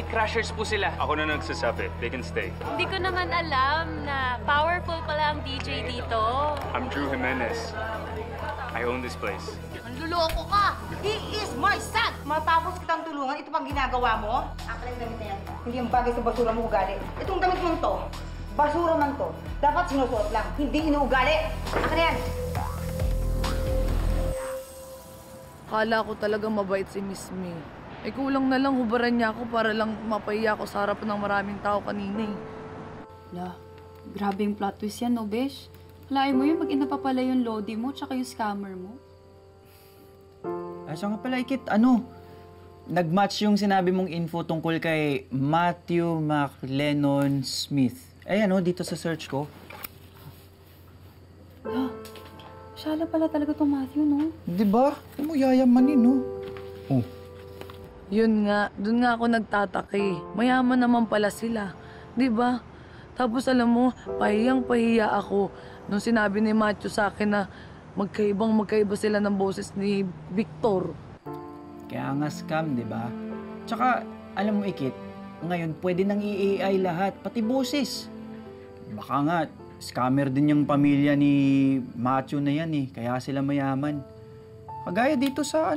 crashers po sila. Ako na nagsasabi. They can stay. Hindi ko naman alam na powerful pala ang DJ dito. I'm Drew Jimenez. I own this place. Manluloko ka! He is my son! Matapos kitang tulungan, ito pang ginagawa mo? Akin ang damit na yan. Hindi ang bagay sa basura mo ugali. Itong damit mong to, basura man to. Dapat sinusuot lang, hindi inuugali. Akin na yan! Akala ko talaga mabait si Miss May. Eh kulang na lang hubaran niya ako para lang mapahiya ako sa harap ng maraming tao kanina eh. La, grabe yung plot twist yan, no, besh? Halain mo yun pag inapapala yung Lodi mo tsaka yung scammer mo. Asa nga pala, Ikit, nag-match yung sinabi mong info tungkol kay Matthew McLennan Smith. Ayan dito sa search ko. La, shala pala talaga tong Matthew, no? Diba? Ano mo yayamanin, no? Oh. Yun nga, dun nga ako nagtataka. Mayaman naman pala sila. Diba? Tapos alam mo, pahiyang-pahiya ako nung sinabi ni Matthew sa akin na magkaiba sila ng boses ni Victor. Kaya nga scam, diba? Tsaka, alam mo, Ikit, ngayon pwede nang i-AI lahat, pati boses. Baka nga, scammer din yung pamilya ni Matthew na yan eh, kaya sila mayaman. Kagaya dito sa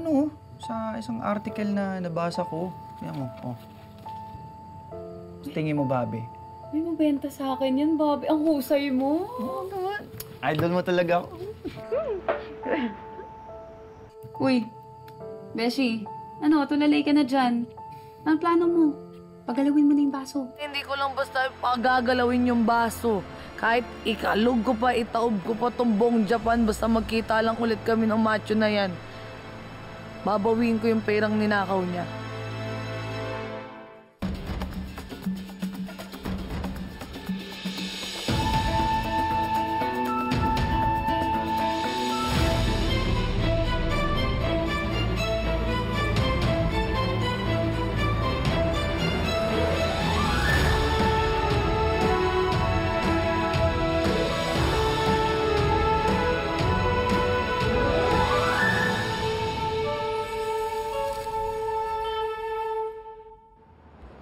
sa isang article na nabasa ko. Tingnan mo, tingin mo, Bobby. May mabenta sa akin yan, Bobby. Ang husay mo. Oo naman. Idol mo talaga ako. Uy, Beshi, tulalay ka na dyan. Ang plano mo? Pagalawin mo na yung baso. Hindi ko lang basta pagagalawin yung baso. Kahit ikalog ko pa, itaob ko pa tong buong Japan, basta magkita lang ulit kami ng macho na yan. Babawiin ko yung perang ninakaw niya.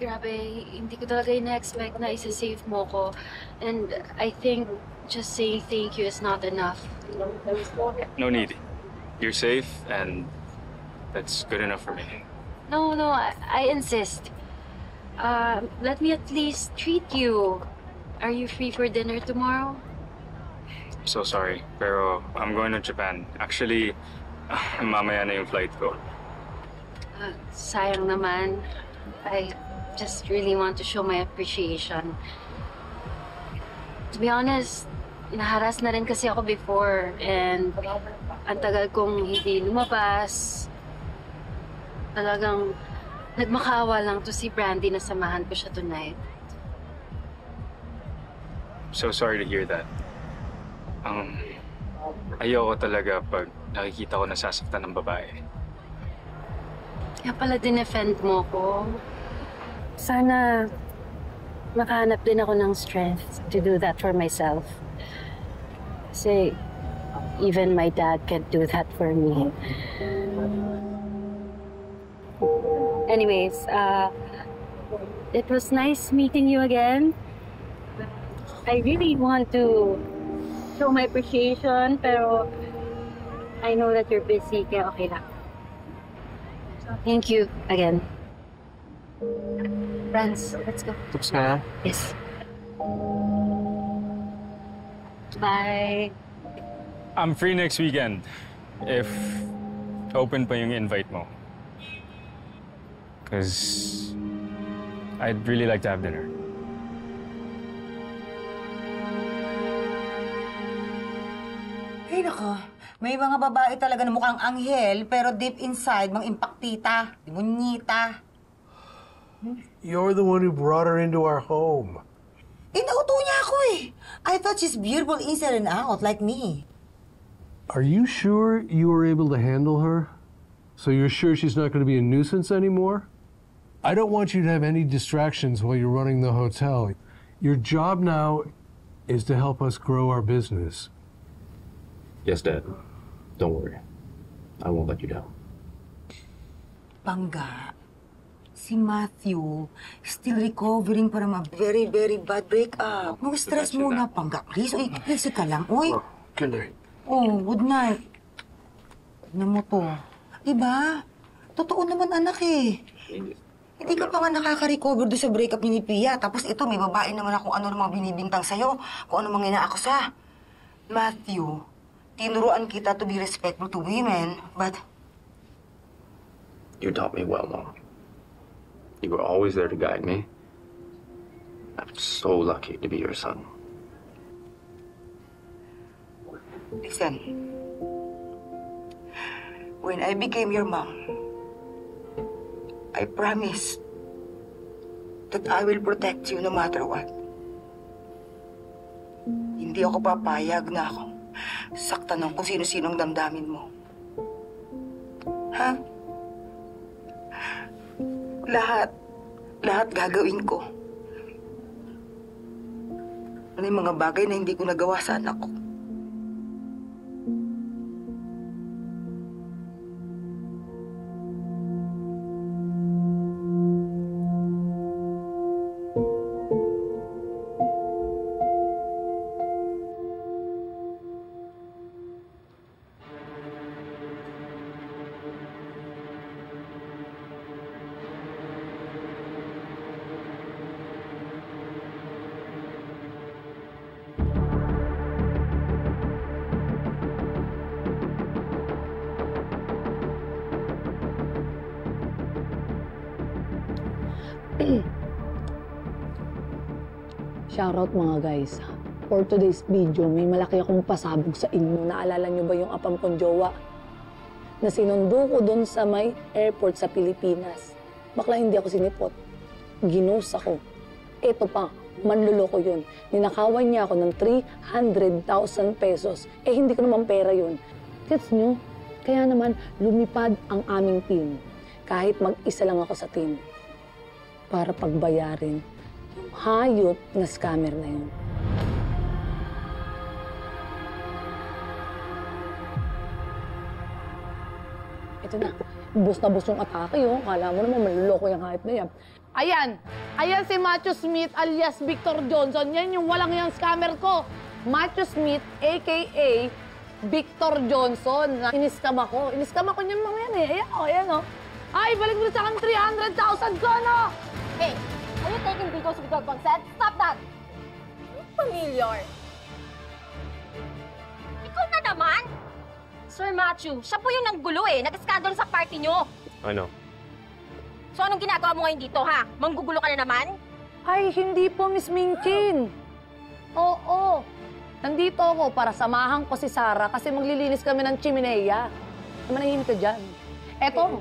Grabe, hindi ko talaga ina-expect na isa-save mo ko. And I think just saying thank you is not enough. No need. You're safe, and that's good enough for me. No, I insist. Let me at least treat you. Are you free for dinner tomorrow? So sorry, pero I'm going to Japan. Actually, mamaya na yung flight ko. Sayang naman. I just really want to show my appreciation. To be honest, naharas na rin kasi ako before, and ang tagal kong hindi lumabas. Talagang nagmakaawa lang to si Brandy na samahan ko siya tonight. So sorry to hear that. Ayoko talaga pag nakikita ko nasasaktan ng babae. Kaya pala dinefend mo ko. Sana makahanap din ako ng strength to do that for myself. Kasi even my dad can't do that for me. Anyways, it was nice meeting you again. I really want to show my appreciation, pero I know that you're busy, kaya okay lang. Thank you again. Friends, let's go. Tapos na? Yes. Bye. I'm free next weekend. If open pa yung invite mo. Because I'd really like to have dinner. Ay, nako. May mga babae talaga na mukhang anghel, pero deep inside, mang impaktita, demonita. You're the one who brought her into our home. Nauto niya ako eh. I thought she's beautiful inside and out, like me. Are you sure you were able to handle her? So you're sure she's not going to be a nuisance anymore? I don't want you to have any distractions while you're running the hotel. Your job now is to help us grow our business. Yes, Dad. Don't worry. I won't let you down. Pangga, Si Matthew, still recovering from a very, very bad breakup. Mag-stress muna, Pangga. Please, uy, easy ka lang. Uy. Good night. Oh, good night. Ano mo to? Diba? Totoo naman, anak eh. Hindi ka pa nga nakaka-recover doon sa breakup ni Pia. Tapos ito, may babae naman ako ano mga binibintang sa'yo. Kung ano mga inaakusa. Matthew, tinuruan kita to be respectful to women, but... You taught me well, Mom. You were always there to guide me. I'm so lucky to be your son. Listen, when I became your mom, I promise that I will protect you no matter what. Hindi ako papayag na ako saktan ng kung sino-sinong damdamin mo. Ha? Lahat gagawin ko. Ano yung mga bagay na hindi ko nagawa sa anak ko? Shoutout mga guys. For today's video, may malaki akong pasabog sa inyo. Naalala nyo ba yung apam kong jowa? Na sinundo ko doon sa may airport sa Pilipinas. Bakla hindi ako sinipot. Ginusa ko. Eto pa, manluloko yun. Ninakawan niya ako ng 300,000 pesos. Eh hindi ko naman pera yun. Gets nyo? Kaya naman lumipad ang aming team. Kahit mag-isa lang ako sa team. Para pagbayarin yung hayop na scammer na yun. Ito na. Bus na bus yung atake, oh. Kala mo naman maluloko yung hayop na yan. Ayan si Matthew Smith alias Victor Johnson. Yan yung walang yung scammer ko. Matthew Smith, a.k.a. Victor Johnson. Iniskam ako. Iniskam ako niyan mga yan eh. Ayan oh. Ay, balik mo sa akin 300,000 ko, no? Hey, are you taking videos without consent? Stop that! Familiar. Ikaw na naman? Sir Matthew, siya po yung nanggulo eh. Nag-scandal sa party nyo. I know. So anong ginagawa mo ngayon dito, ha? Manggugulo ka na naman? Ay, hindi po, Miss Minchin. Oo. Nandito ako para samahan ko si Sarah kasi maglilinis kami ng chimenea. Manahimik ka dyan. Eto.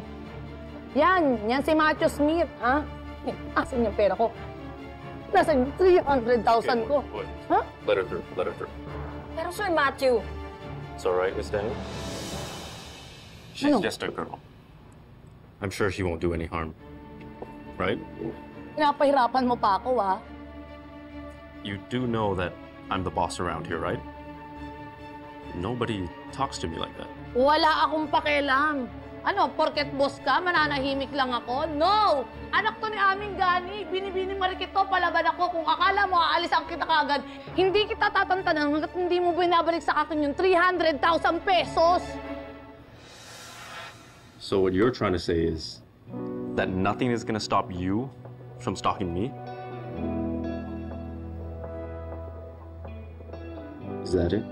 Yan si Matthew Smith, ha? Asan yung pera ko? Nasa 300,000 ko. Ha? Let her through. Pero Sir Matthew. It's all right, Miss Daniel. She's just a girl. I'm sure she won't do any harm. Right? Pinapahirapan mo pa ako, ha? You do know that I'm the boss around here, right? Nobody talks to me like that. Wala akong pakialam. Ano, porket boss ka, mananahimik lang ako? No! Anak to ni aming Gani. Binibini marikit to, palaban ako. Kung akala mo, aalisan kita kagad. Hindi kita tatantanan hanggat hindi mo binabalik sa akin yung 300,000 pesos. So what you're trying to say is that nothing is gonna stop you from stalking me? Is that it?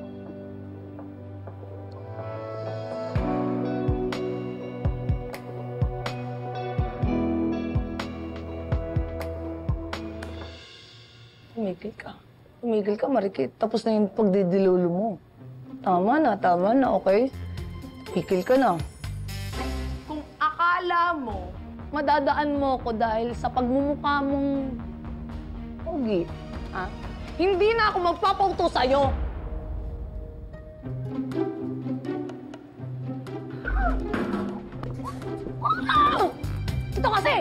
Tumigil ka, Marikit. Tapos na yung pagdidilulo mo. Tama na, okay? Tumigil ka na. Kung akala mo, madadaan mo ko dahil sa pagmumukha mong pogi, ha? Hindi na ako magpapauto sa'yo. Ito kasi!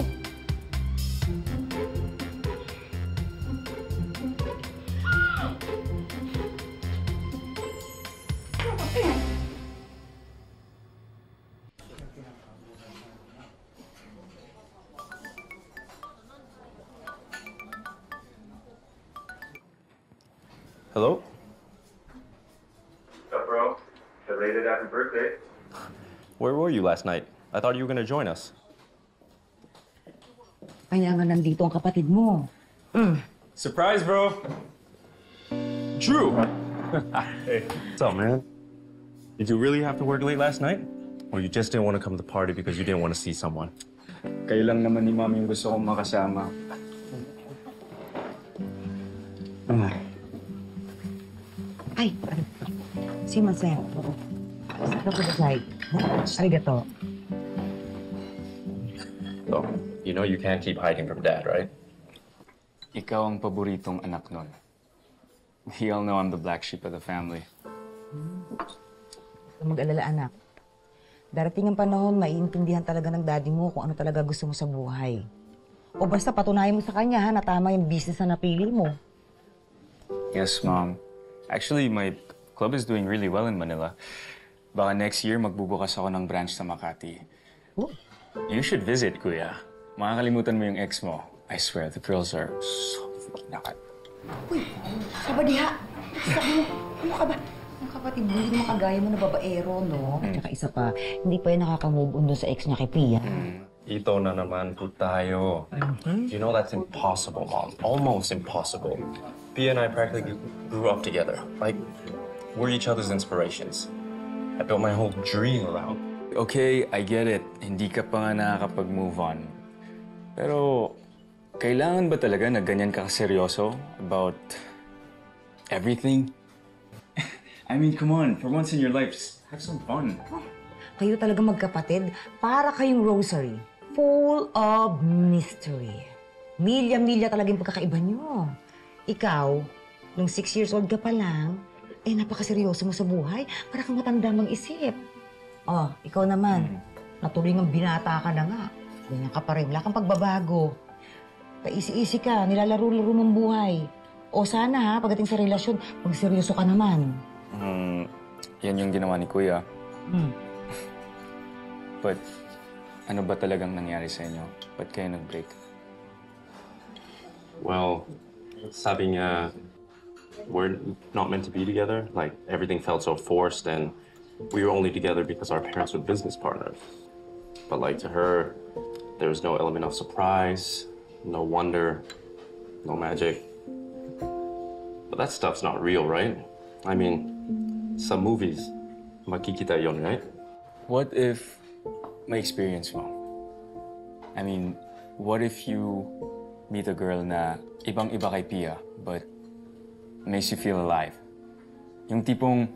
Hello? What's up, bro? Belated happy birthday. Where were you last night? I thought you were gonna join us. Kaya nga nandito ang kapatid mo. Surprise, bro! Drew! Hey. What's up, man? Did you really have to work late last night? Or you just didn't want to come to the party because you didn't want to see someone? Kayo lang naman ni Mami yung gusto kong makasama. Ay, si Masaya. Arigato. So, you know you can't keep hiding from Dad, right? Ikaw ang paboritong anak nun. We all know I'm the black sheep of the family. Huwag mag-alala, anak. Darating ang panahon, maiintindihan talaga ng daddy mo kung ano talaga gusto mo sa buhay. O basta patunayan mo sa kanya, ha, na tama yung business na napili mo. Yes, Mom. Actually, my club is doing really well in Manila. Baka next year, magbubukas ako ng branch sa Makati. Oh. You should visit, Kuya. Makakalimutan mo yung ex mo. I swear, the girls are so freaking hot. Uy, sabadiha. Sabi mo, ano ka ba? Ang kapatid mo, hindi makagaya mo na babaero, no? Tsaka isa pa, hindi pa yan nakaka-move on doon sa ex niya kay Pia. Ito na naman po tayo. You know that's impossible, Mom. Almost impossible. Pia and I practically grew up together. Like, we're each other's inspirations. I built my whole dream around. Okay, I get it. Hindi ka pa nga nakakapag-move on. Pero, kailangan ba talaga na ganyan ka seryoso about everything? I mean, come on. For once in your life, just have some fun. Kayo talaga magkapatid, para kayong rosary. Full of mystery. Milya-milya talaga yung pagkakaiba nyo. Ikaw, nung 6 years old ka pa lang, napakaseryoso mo sa buhay. Para kang matanda mag-isip. Oh, ikaw naman. Natuloy ng binata ka na nga. Ganyan ka pa rin. Wala kang pagbabago. Paisi-isi ka, nilalaro-laro ng buhay. O sana ha, pagdating sa relasyon, magseryoso ka naman. Yan yung ginawa ni Kuya. But, ano ba talagang nangyari sa inyo? Ba't kayo nag-break? Well, sabi niya, we're not meant to be together. Like, everything felt so forced, and we were only together because our parents were business partners. But like, to her, there was no element of surprise, no wonder, no magic. But that stuff's not real, right? I mean, some movies, makikita yon, right? What if may experience mo? I mean, what if you meet a girl na ibang-iba kay Pia, but makes you feel alive? Yung tipong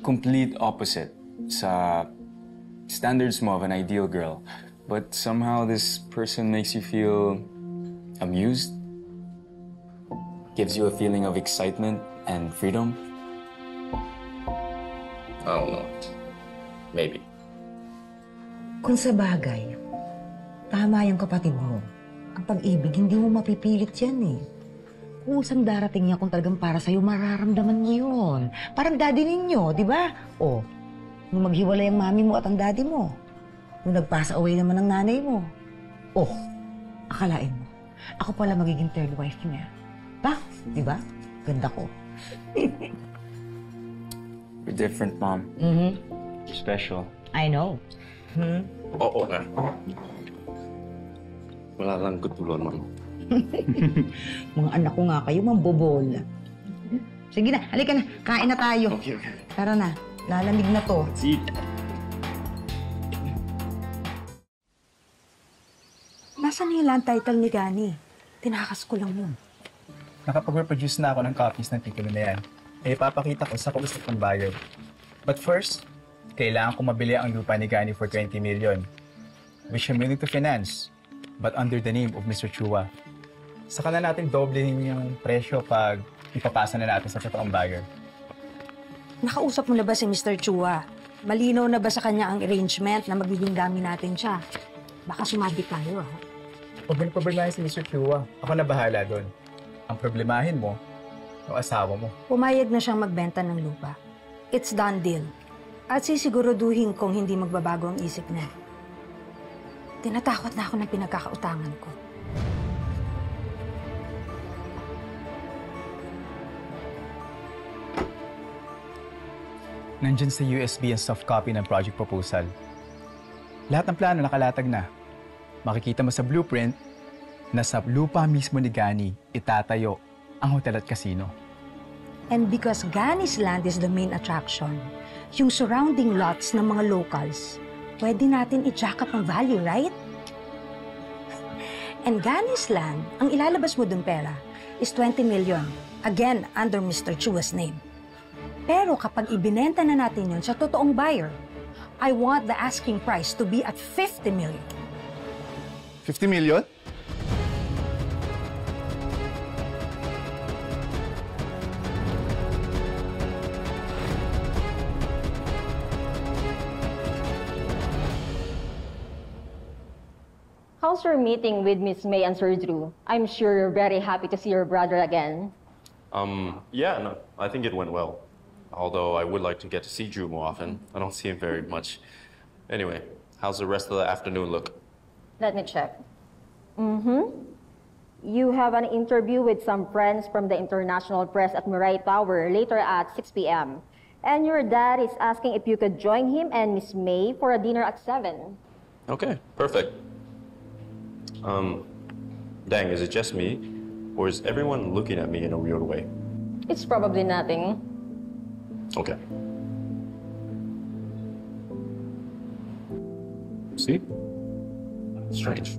complete opposite sa standards mo of an ideal girl, but somehow this person makes you feel amused, gives you a feeling of excitement and freedom. I don't know. Maybe. Kung sa bagay, tama yung kapatid mo. Ang pag-ibig, hindi mo mapipilit yan eh. Kung saan darating niya kung talagang para sa'yo, mararamdaman mo yun. Parang daddy ninyo, di ba? O, nung maghiwalay ang mami mo at ang daddy mo. Nung nag-pass away naman ang nanay mo. Oh, akalain mo. Ako pala magiging third wife niya. Ba? Di ba? Ganda ko. You're different, Mom. You're special. I know. Oo nga. Wala lang kutulon, Mom. Mga anak ko nga kayo, mambobol. Sige na, halika na. Kain na tayo. Okay. Tara na, lalamig na to. Let's eat. Nasaan yung land title ni Gani? Tinakas ko lang yun. Nakapag-reproduce na ako ng copies ng titulo na yan. Ipapakita ko sa kausap ng buyer. But first, kailangan ko mabili ang lupa ni Gani for 20 million, which I'm willing to finance, but under the name of Mr. Chua. Saka na natin doblehin yung presyo pag ipapasa na natin sa totoong buyer. Nakausap mo na ba si Mr. Chua? Malinaw na ba sa kanya ang arrangement na magiging gamit natin siya? Baka sumabi tayo, ha? Huwag mo na paberlahin si Mr. Chua. Ako na bahala doon. Ang problemahin mo, yung asawa mo. Pumayag na siyang magbenta ng lupa. It's done deal. At sisiguraduhin kong hindi magbabago ang isip niya. Tinatakot na ako ng pinagkakautangan ko. Nandyan sa USB ang soft copy ng project proposal. Lahat ng plano nakalatag na. Makikita mo sa blueprint na sa lupa mismo ni Gani itatayo ang hotel at casino. And because Gani's land is the main attraction, yung surrounding lots ng mga locals, pwede natin i-jack up ang value, right? And Gani's land, ang ilalabas mo dun pera, is 20 million. Again, under Mr. Chua's name. Pero kapag ibinenta na natin yun sa totoong buyer, I want the asking price to be at 50 million. 50 million? How's your meeting with Miss May and Sir Drew? I'm sure you're very happy to see your brother again. Yeah, no, I think it went well. Although I would like to get to see Drew more often. I don't see him very much. Anyway, how's the rest of the afternoon look? Let me check. You have an interview with some friends from the international press at Mirai Tower later at 6 p.m. And your dad is asking if you could join him and Miss May for a dinner at 7. Okay, perfect. Dang, is it just me? Or is everyone looking at me in a weird way? It's probably nothing. Okay. See? Strange.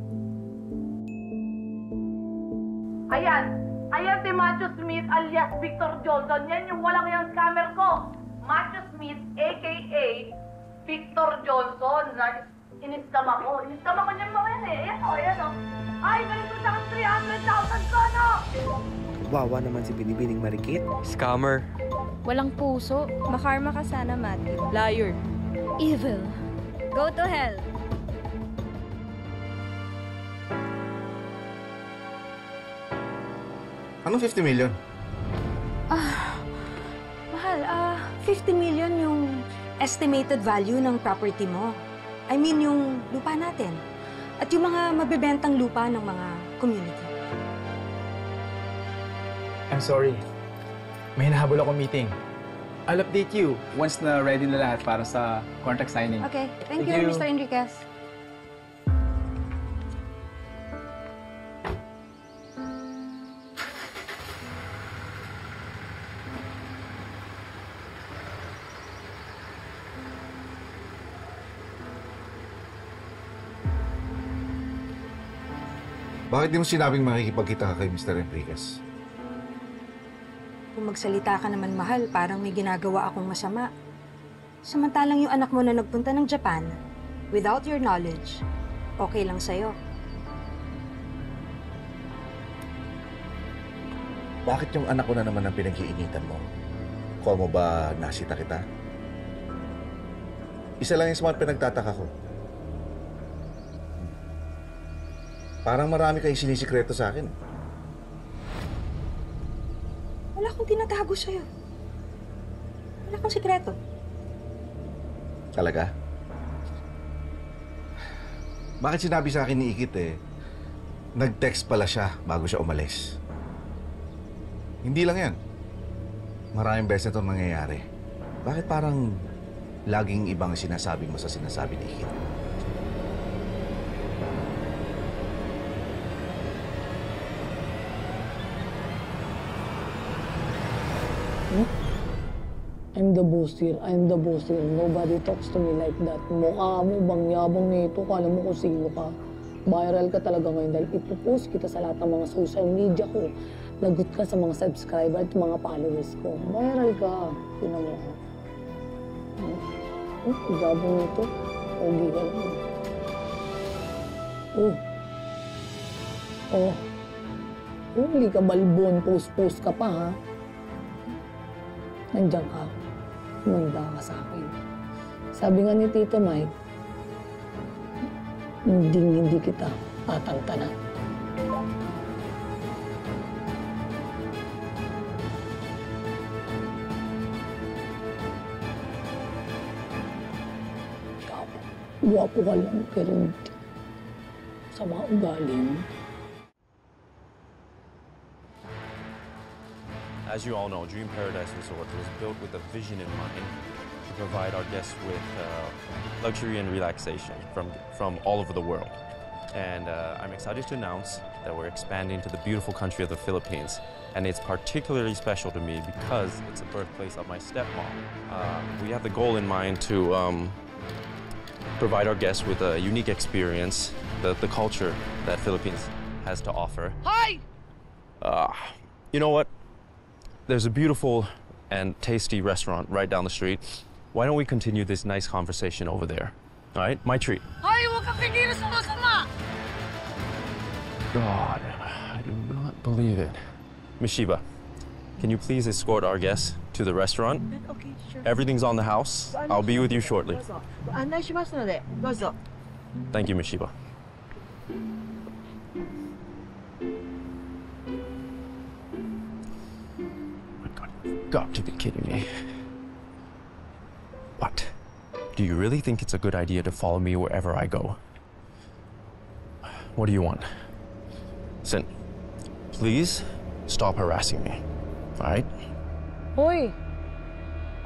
Ayan si Matthew Smith alias Victor Johnson. Yan yung walang yung scammer ko. Matthew Smith, a.k.a. Victor Johnson. In-scam ako. In-scam ako niyan mga yan eh. Ayan o. Ay, ganito sa 300,000 ko, no? Wawa naman si Binibining Marikit. Scammer. Walang puso. Makarma ka sana, Matthew. Liar. Evil. Go to hell. Anong 50 million? Mahal, 50 million yung estimated value ng property mo. I mean, yung lupa natin. At yung mga mabibentang lupa ng mga community. I'm sorry. May hinahabol akong meeting. I'll update you once na ready na lahat para sa contract signing. Okay. Thank you, Mr. Enriquez. Bakit di mo sinabing makikipagkita ka kay Mr. Enriquez? Kung magsalita ka naman, mahal, parang may ginagawa akong masama. Samantalang yung anak mo na nagpunta ng Japan, without your knowledge, okay lang sa'yo. Bakit yung anak ko na naman ang pinag-iinitan mo? Kuha mo ba nasita kita? Isa lang yung sa mga pinagtataka ko. Parang marami kayong sinisikreto sa akin. Wala akong tinatago sa'yo. Wala akong sikreto. Talaga? Bakit sinabi sa akin ni Ikit nag-text pala siya bago siya umalis? Hindi lang yan. Maraming beses na itong nangyayari. Bakit parang laging ibang sinasabi mo sa sinasabi ni Ikit? I'm the boss here. I'm the boss here. Nobody talks to me like that. Mukha mo, bang yabang nito. Kala mo kung sino ka. Viral ka talaga ngayon dahil ipopost kita sa lahat ng mga social media ko. Lagot ka sa mga subscriber at mga followers ko. Viral ka. Tinan mo. Yabang nito. Hindi ka lang. Hindi ka balbon. Post-post ka pa, ha? Nandiyan ka. Manda ka sa akin. Sabi nga ni Tito Mike, hindi kita tatantanan. Guwapo ka lang, pero hindi. Sama ugali mo. As you all know, Dream Paradise Resort was built with a vision in mind to provide our guests with luxury and relaxation from all over the world. And I'm excited to announce that we're expanding to the beautiful country of the Philippines. And it's particularly special to me because it's the birthplace of my stepmom. We have the goal in mind to provide our guests with a unique experience, the culture that Philippines has to offer. Hi! You know what? There's a beautiful and tasty restaurant right down the street. Why don't we continue this nice conversation over there? All right, my treat. Hi, huwag kang kikilos sa masama! God, I do not believe it. Mishiba, can you please escort our guests to the restaurant? Okay, sure. Everything's on the house. I'll be with you shortly. ご案内しますので、どうぞ。 Thank you, Mishiba. Got to be kidding me. What? Do you really think it's a good idea to follow me wherever I go? What do you want? Listen, please stop harassing me, all right? Hoy,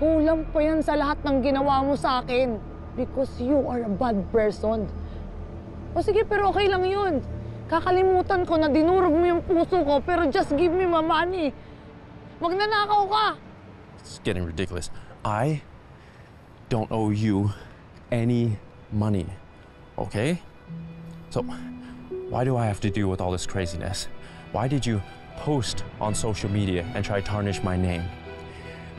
kulang pa yan sa lahat ng ginawa mo sa akin because you are a bad person. O sige, pero okay lang yun. Kakalimutan ko na dinurog mo yung puso ko, pero just give me my money. Magnanakaw ka. It's getting ridiculous. I don't owe you any money, okay? So, why do I have to deal with all this craziness? Why did you post on social media and try to tarnish my name?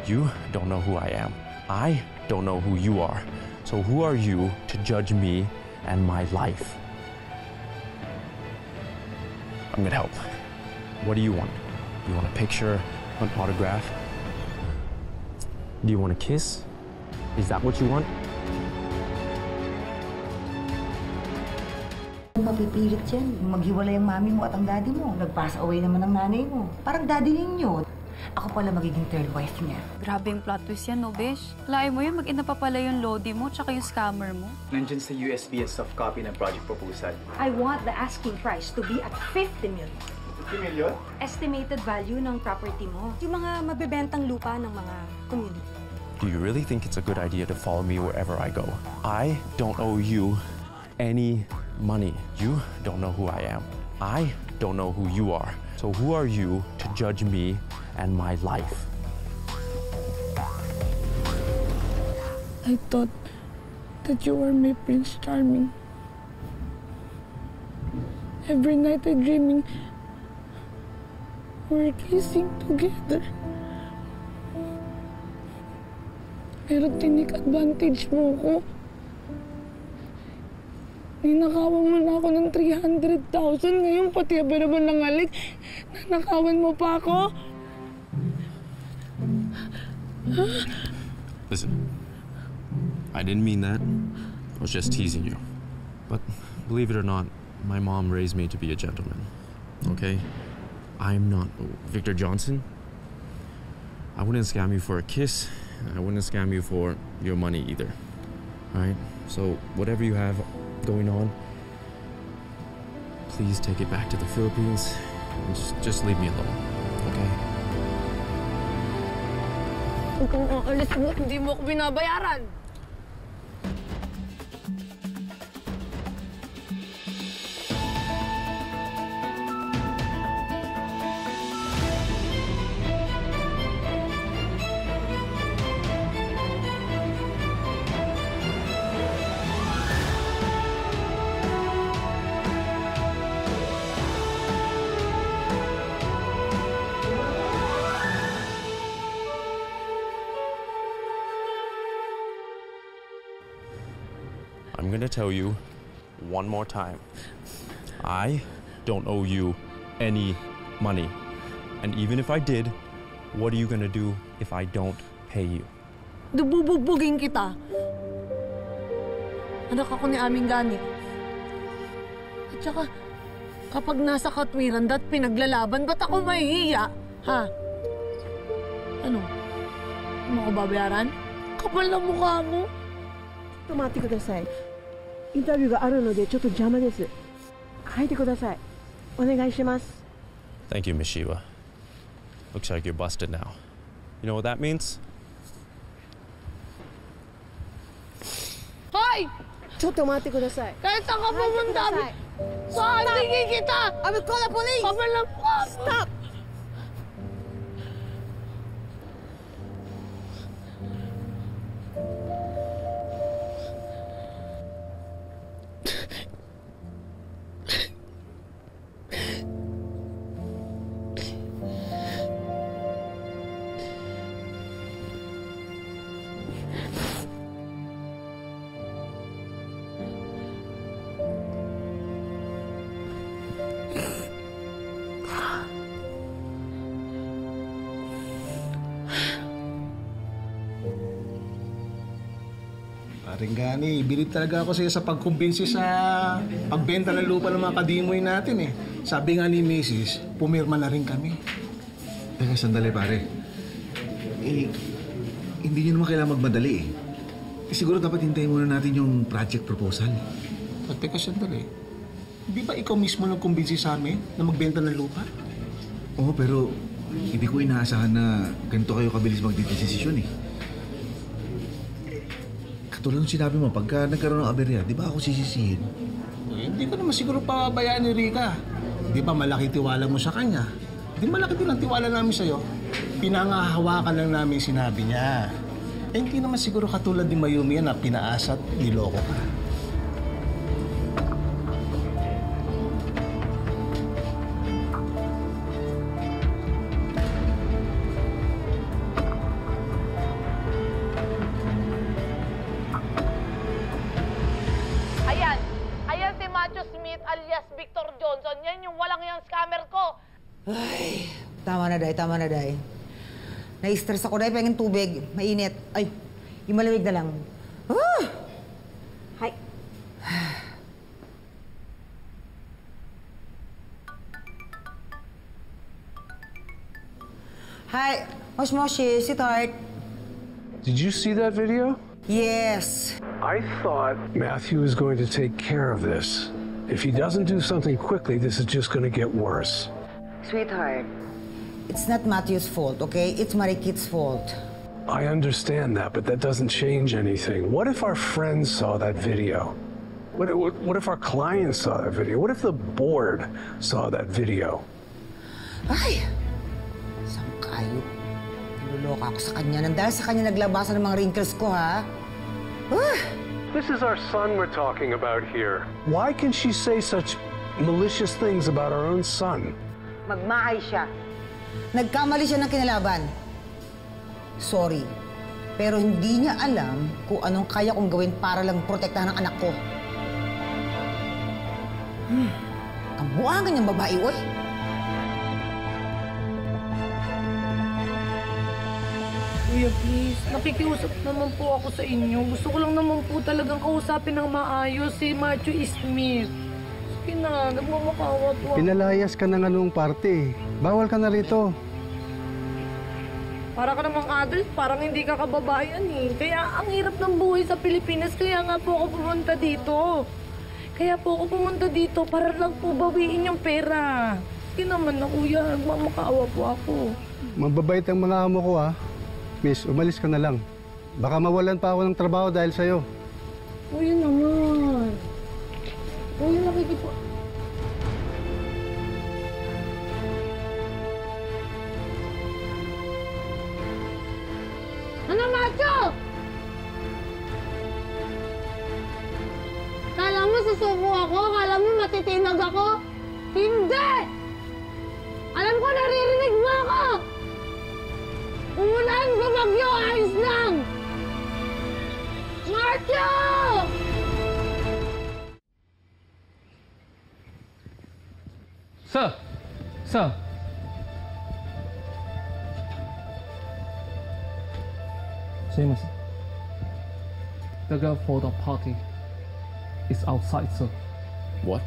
You don't know who I am. I don't know who you are. So who are you to judge me and my life? I'm gonna help. What do you want? You want a picture? An autograph? Do you want a kiss? Is that what you want? Mapipilit yan. Maghiwalay ang mami mo at ang daddy mo. Nag-pass away naman ang nanay mo. Parang daddy ninyo. Ako pala magiging third wife niya. Grabe yung plot twist yan, no, Besh? Lain mo yun, mag-ina pa pala yung Lodi mo tsaka yung scammer mo. Nandyan sa USBS soft copy ng project proposal. I want the asking price to be at 50 million. 50 million? Estimated value ng property mo. Yung mga mabebentang lupa ng mga community. Do you really think it's a good idea to follow me wherever I go? I don't owe you any money. You don't know who I am. I don't know who you are. So who are you to judge me and my life? I thought that you were my Prince Charming. Every night I'm dreaming we're kissing together. Pero tinik advantage mo ko. Ninakawan mo na ako ng 300,000. Ngayon pati ba naman nangalik? Nanakawan mo pa ako? Listen, I didn't mean that. I was just teasing you. But believe it or not, my mom raised me to be a gentleman. Okay? I'm not Victor Johnson. I wouldn't scam you for a kiss. I wouldn't scam you for your money either. Alright? So whatever you have going on, please take it back to the Philippines and just leave me alone. Okay? Huwag kang aalis mo, hindi mo ako binabayaran. I'm gonna tell you one more time. I don't owe you any money. And even if I did, what are you gonna do if I don't pay you? Dububugbugin kita. Anak ako ni Aming Gani. At saka, kapag nasa katwiran da't pinaglalaban, ba't ako mahihiya? Ha? Ano? Hindi mo ako babayaran? Kapal na mukha mo. ちょっと待ってください。インタビューがあるのでちょっと邪魔です。書いてください。お願いします。Thank you, Mishiba. Looks like you're busted now. You know what that means? Ay! ちょっと待ってください。 Kahit saan ka pumunta, sahandigin kita! I will call the police! Papalam ko! Stop! Paring Gani, bilib talaga ako sa'yo sa pagkumbinsi sa pagbenta ng lupa ng mga kadimoy natin eh. Sabi nga ni Mrs., pumirma na rin kami. Teka, sandali pare. Hindi nyo naman kailangan magmadali eh. Siguro dapat hintayin muna natin yung project proposal. At teka, sandali. Di ba ikaw mismo nagkumbinsi sa amin na magbenta ng lupa? Oo, pero hindi ko inaasahan na ganito kayo kabilis magdidesisyon eh. Katulad ng sinabi mo, pagka nagkaroon ng aberya, di ba ako sisisihin? Hindi ko naman siguro pababayaan ni Rica. Di ba malaki tiwala mo sa kanya? Di malaki din ang tiwala namin sa'yo. Pinangahawakan lang namin sinabi niya. Hindi naman siguro katulad ni Mayumi na pinaasa at niloko ka. Ayan si Macho Smith alias Victor Johnson. Yan yung walang yung scammer ko. Ay, tama na, Day. Tama na, Day. Na-stress ako, Day. Pahingin tubig. Mainit. Ay, yung malamig na lang. Ah! Hi. Hi. Moshi, sweetheart. Did you see that video? Yes. I thought Matthew was going to take care of this. If he doesn't do something quickly, this is just going to get worse. Sweetheart, it's not Matthew's fault, okay? It's Marikit's fault. I understand that, but that doesn't change anything. What if our friends saw that video? What if our clients saw that video? What if the board saw that video? Ay! Saan kayo? Niluloka ako sa kanya. Nandahil sa kanya naglabasan ng mga wrinkles ko, ha? Ah! This is our son we're talking about here. Why can she say such malicious things about our own son? Magmahay siya. Nagkamali siya ng kinalaban. Sorry. Pero hindi niya alam kung anong kaya kong gawin para lang protektahan ang anak ko. Ang buangan niyang babae, oy! Kuya, please. Nakikiusap naman po ako sa inyo. Gusto ko lang naman po talagang kausapin ng maayos si Macho Smith. Sige na, nagmamakawat po. Pinalayas ka na nga nung party. Bawal ka na rito. Para ka namang adult, parang hindi ka kababayan eh. Kaya ang hirap ng buhay sa Pilipinas, kaya nga po ako pumunta dito. Kaya po ako pumunta dito para lang po bawiin yung pera. Sige naman na kuya, nagmamakaawa po ako. Mababait ang mga amo ko ha. Miss, umalis ka na lang. Baka mawalan pa ako ng trabaho dahil sa'yo. Kuya naman. Kuya, nakikipo. Ano, Macho? Kala mo susuko ako? Kala mo matitinag ako? Hindi! Alam ko naririnig mo ako! Umulan, bumagyo, ayos lang! Macho! Sir! Sir! James, the girl for the party is outside, sir. What?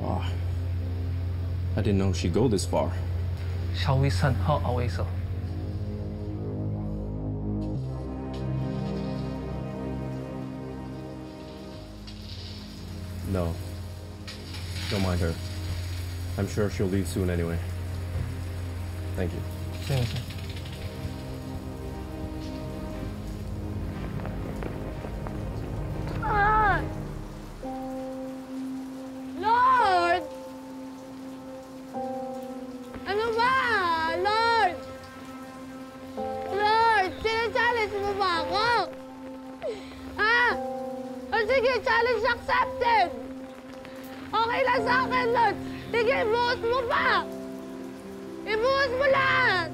Oh, I didn't know she'd go this far. Shall we send her away, sir? No. Don't mind her. I'm sure she'll leave soon anyway. Thank you. Ah! Lord! Ano ba? Lord! Lord! Challenge mo ba ako? Ha? O sige, challenge accepted! Okay lang sa akin, Lord! Sige, ibuhos mo pa! Ibuhos mo lahat!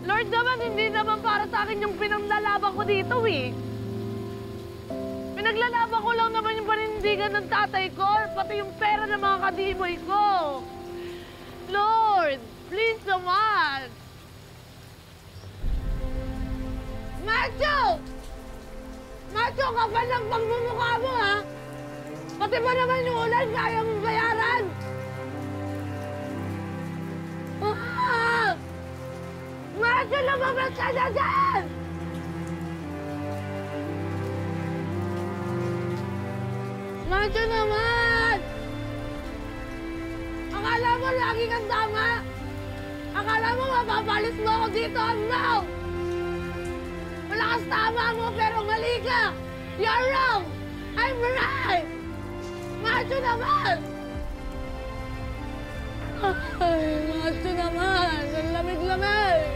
Lord naman, hindi naman para sa akin yung pinaglalaban ko dito eh. Pinaglalaban ko lang naman yung panindigan ng tatay ko, pati yung pera ng mga kadimoy ko. Lord, please naman! Macho! Macho, kapal ng pagmumukha mo, ha? Pati ba naman yung ulan, kaya mong bayaran? Ah! Macho, lumabas ka na dyan! Macho naman! Akala mo lagi kang tama? Akala mo mapapalis mo ako dito, no? Malakas tama mo pero mali ka! You're wrong! I'm right! Macho naman! Ay, macho naman! Ang lamig-lamig!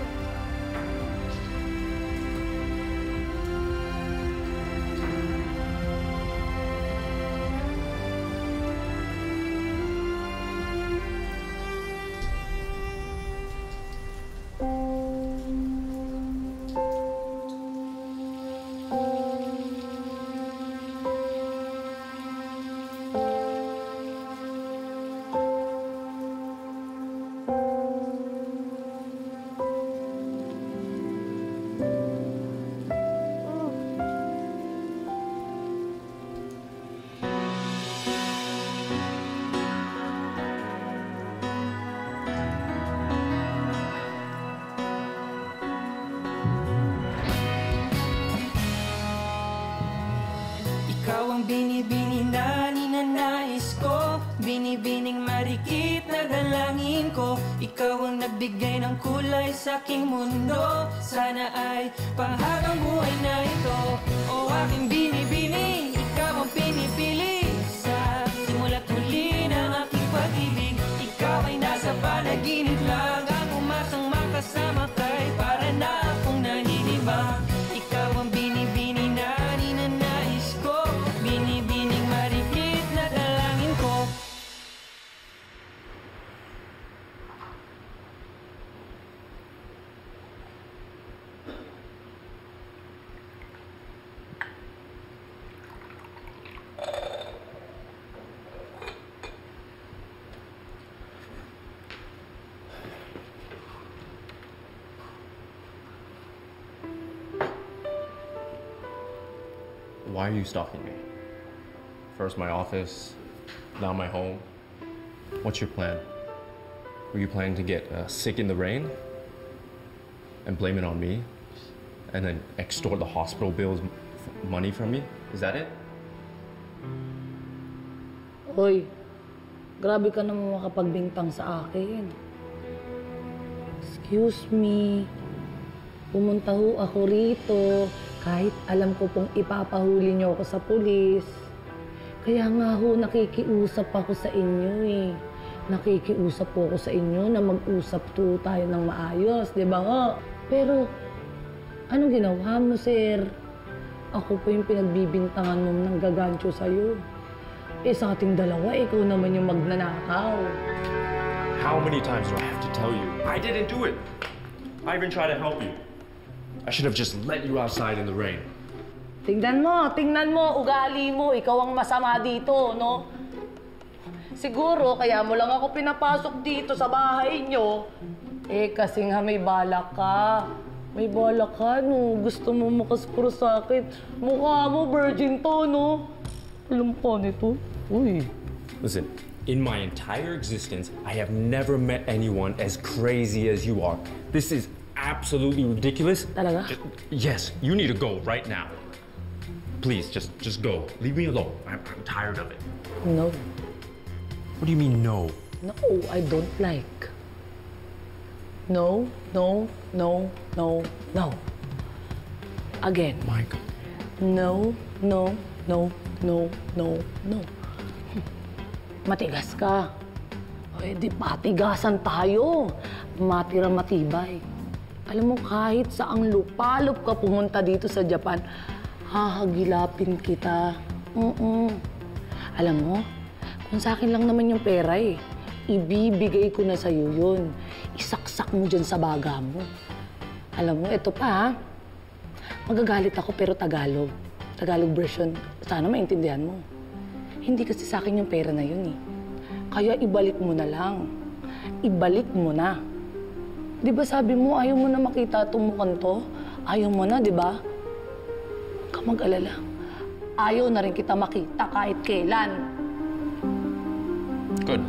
Ikaw ang binibini na ninanais ko, binibining marikit na dalangin ko. Ikaw ang nagbigay ng kulay sa aking mundo, sana ay panghabang buhay na ito. O aking binibini, ikaw ang pinipili sa simula't huli ng aking pag-ibig. Ikaw ay nasa panaginip lang, ang umasang makasama kay para na akong naniniba. Ikaw ang binibini na ninanais ko, binibining marikit na dalangin ko. Why are you stalking me? First my office, now my home. What's your plan? Were you planning to get sick in the rain and blame it on me? And then extort the hospital bills money from me? Is that it? Hoy, grabe ka naman makapagbintang sa akin. Excuse me. Pumunta ho ako rito kahit alam ko pong ipapahuli niyo ako sa pulis. Kaya nga ho, nakikiusap ako sa inyo eh. Nakikiusap po ako sa inyo na mag-usap to tayo ng maayos, di ba ho? Pero, anong ginawa mo, sir? Ako po yung pinagbibintangan mo ng gagancho sa'yo. Eh, sa ating dalawa, ikaw naman yung magnanakaw. How many times do I have to tell you? I didn't do it. I even tried to help you. I should have just let you outside in the rain. Tingnan mo, ugali mo, ikaw ang masama dito, no? Siguro, kaya mo lang ako pinapasok dito sa bahay nyo. Eh, kasi nga may balak ka. May balak ka, no? Gusto mo makaspuro sa akin. Mukha mo, virgin to, no? Alam pa nito. Uy. Listen, in my entire existence, I have never met anyone as crazy as you are. This is absolutely ridiculous. Talaga? Yes, you need to go right now. Please, just go. Leave me alone. I'm tired of it. No. What do you mean, no? No, I don't like. No, no, no, no, no. Again. Michael. No, no, no, no, no, no. Matigas ka. Eh, di patigasan tayo. Matira matibay. Alam mo, kahit saang lupalop ka pumunta dito sa Japan, hahagilapin kita. Alam mo, kung sa akin lang naman yung pera eh, ibibigay ko na sa'yo yun. Isaksak mo dyan sa baga mo. Alam mo, ito pa ha. Magagalit ako pero Tagalog. Tagalog version. Sana maintindihan mo. Hindi kasi sa akin yung pera na yun eh. Kaya ibalik mo na lang. Ibalik mo na. Di ba sabi mo, ayaw mo na makita itong mukhang to? Ayaw mo na, di ba? Huwag ka mag-alala. Ayaw na rin kita makita kahit kailan. Good.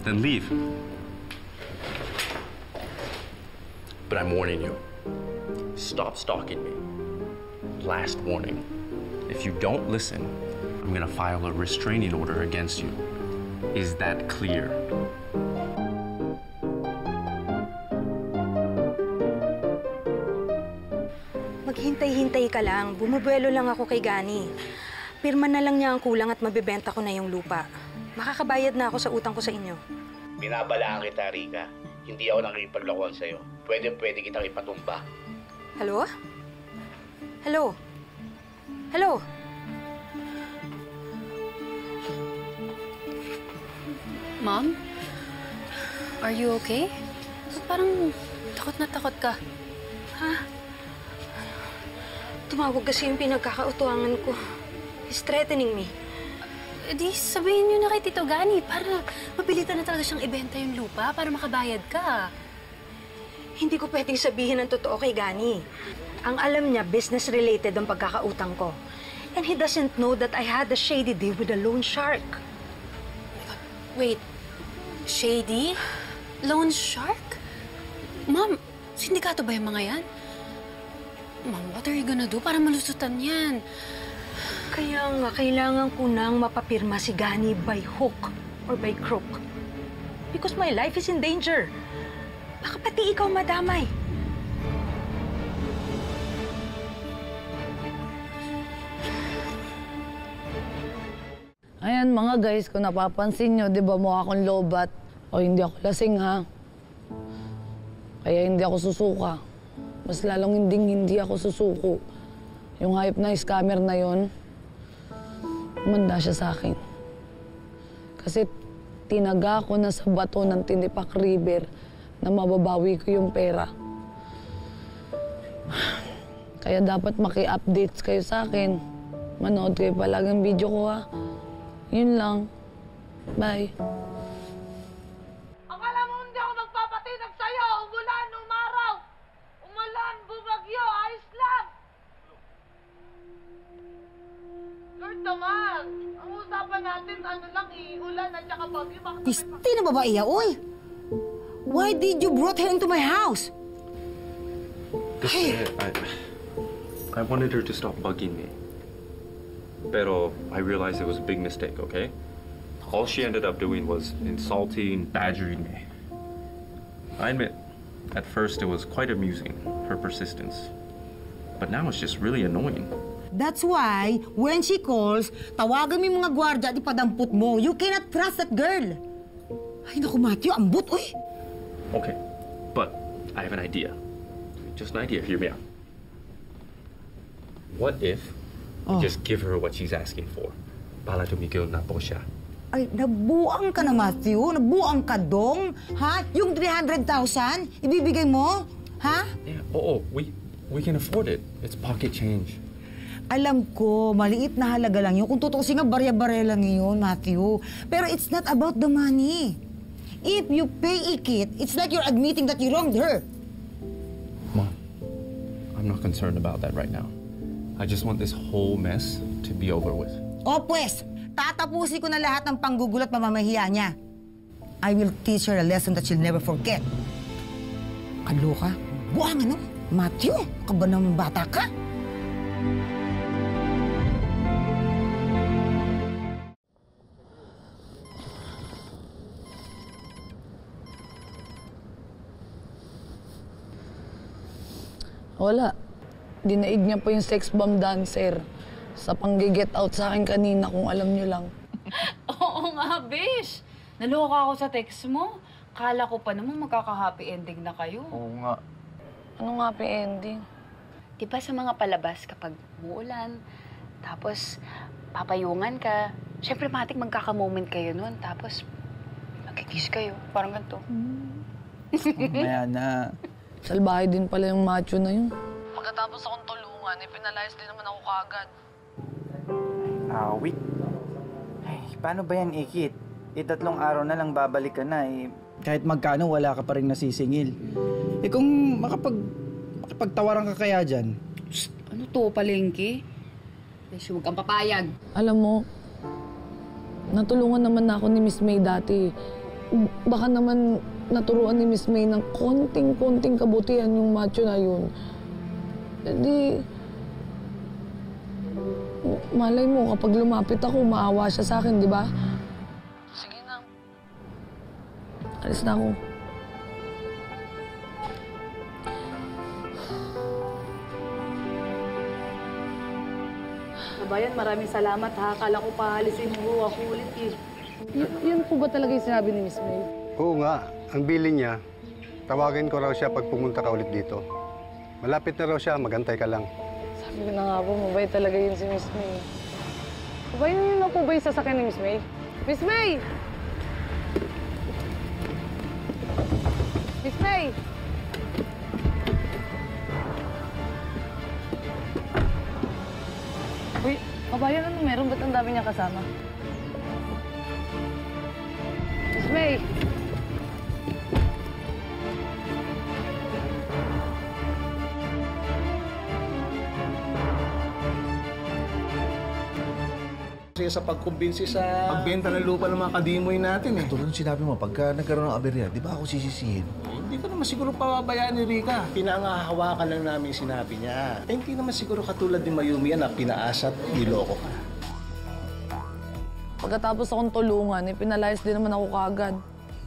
Then leave. But I'm warning you. Stop stalking me. Last warning. If you don't listen, I'm gonna file a restraining order against you. Is that clear? Maghintay-hintay ka lang. Bumubuelo lang ako kay Gani. Pirma na lang niya ang kulang at mabibenta ko na yung lupa. Makakabayad na ako sa utang ko sa inyo. Binabalaan kita, Rika. Hindi ako nakikipaglokohan sa'yo. Pwede kitang ipatumba. Hello? Hello? Hello? Mom? Are you okay? Parang takot na takot ka. Ha? Tumawag kasi yung pinagkakautuangan ko. He's threatening me. Di sabihin niyo na kay Tito Gani para mapilitan na talaga siyang ibenta yung lupa para makabayad ka. Hindi ko pwedeng sabihin ang totoo kay Gani. Ang alam niya, business-related ang pagkakautang ko. And he doesn't know that I had a shady deal with a loan shark. Wait, shady? Loan shark? Mom, sindikato ba yung mga yan? Mom, what are you gonna do para malusutan yan? Kaya nga, kailangan ko nang mapapirma si Gani by hook or by crook. Because my life is in danger. Baka pati ikaw madamay. Ayan mga guys, kung napapansin nyo, di ba mukha akong lobat? O hindi ako lasing ha? Kaya hindi ako susuka. Mas lalong hindi ako susuko. Yung hype na scammer na yon, umanda siya sa akin. Kasi tinaga ko na sa bato ng Tindipak River na mababawi ko yung pera. Kaya dapat maki-updates kayo sa akin. Manood kayo palagi ng video ko ha. Yun lang. Bye. Akala mo hindi ako magpapatinag sa'yo. Umulan, umaraw. Umulan, bumagyo, ayos lang. Lord naman, ang usapan natin, ano lang, ulan at saka bagyo. Christina babae, oy! Why did you brought her into my house? Hey. I wanted her to stop bugging me. Pero I realized it was a big mistake, okay? All she ended up doing was insulting, badgering me. I admit, at first it was quite amusing, her persistence. But now it's just really annoying. That's why, when she calls, tawagan mo yung mga gwardya at ipadampot mo. You cannot trust that girl. Ay, naku, Matthew, ambot, oy! Okay, but I have an idea. Just an idea, hear me out. What if we just give her what she's asking for? Para tumigil na po siya. Ay, nabuang ka na, Matthew. Nabuang ka, dong. Ha? Yung 300,000, ibibigay mo? Ha? Yeah, we can afford it. It's pocket change. Alam ko, maliit na halaga lang yun. Kung tutusin nga, barya-barya lang yun, Matthew. Pero it's not about the money. If you pay Ikit, it's like you're admitting that you wronged her. Mom, I'm not concerned about that right now. I just want this whole mess to be over with. O pues, tatapusin ko na lahat ng panggugulat mamamahiya niya. I will teach her a lesson that she'll never forget. Kaloka? Buang ano? Matthew, ka ba ng bata ka? Wala. Dinaig niya pa yung sex bomb dancer sa pang-get out sa akin kanina kung alam niyo lang. Oo nga, Bish. Naloka ako sa text mo. Kala ko pa naman magkaka-happy ending na kayo. Oo nga. Anong happy ending? Diba sa mga palabas kapag umuulan, tapos papayungan ka, syempre matik magkaka-moment kayo nun, tapos magkikiss kayo. Parang ganito. Mamaya na. Salbahe din pala yung macho na yun. Pagkatapos akong tulungan, ipinalayas din naman ako kaagad. Awit. Ay, paano ba yan, Ikit? 3 araw na lang babalik ka na eh. Kahit magkano, wala ka pa rin nasisingil. Eh kung makapagtawaran ka kaya dyan? Psst, ano to, palengke? Besh, huwag kang papayag. Alam mo, natulungan naman ako ni Miss May dati. Baka naman naturuan ni Miss May ng konting-konting kabutihan yung macho na yun. Di, malay mo, kapag lumapit ako, maawa siya sa akin, di ba? Sige na. Alis na ako. Kabayan, maraming salamat ha. Akala ko paalisin mo ako ulit eh. Yun po ba talaga yung sinabi ni Miss May? Oo nga. Ang bilin niya, tawagin ko raw siya pag pumunta ka ulit dito. Malapit na raw siya, magantay ka lang. Sabi ko na nga po, mabait talaga yun si Miss May. Kabayan, yun na po ba yung sasakyan ni Miss May? Miss May! Miss May! Uy, kabayan, ano meron? Ba't ang dami niya kasama? Miss May! Kasi sa pagkumbinsi sa pagbenta ng lupa ng mga kadimoy natin eh. Tulad ng sinabi mo, pagka nagkaroon ng aberya, di ba ako sisisihin? Hindi ko naman siguro pababayaan ni Rika. Pinangahawakan lang namin sinabi niya. Eh, hindi naman siguro katulad ni Mayumi yan na pinaasat, niloko ka. Pagkatapos akong tulungan, pinalayas din naman ako kaagad.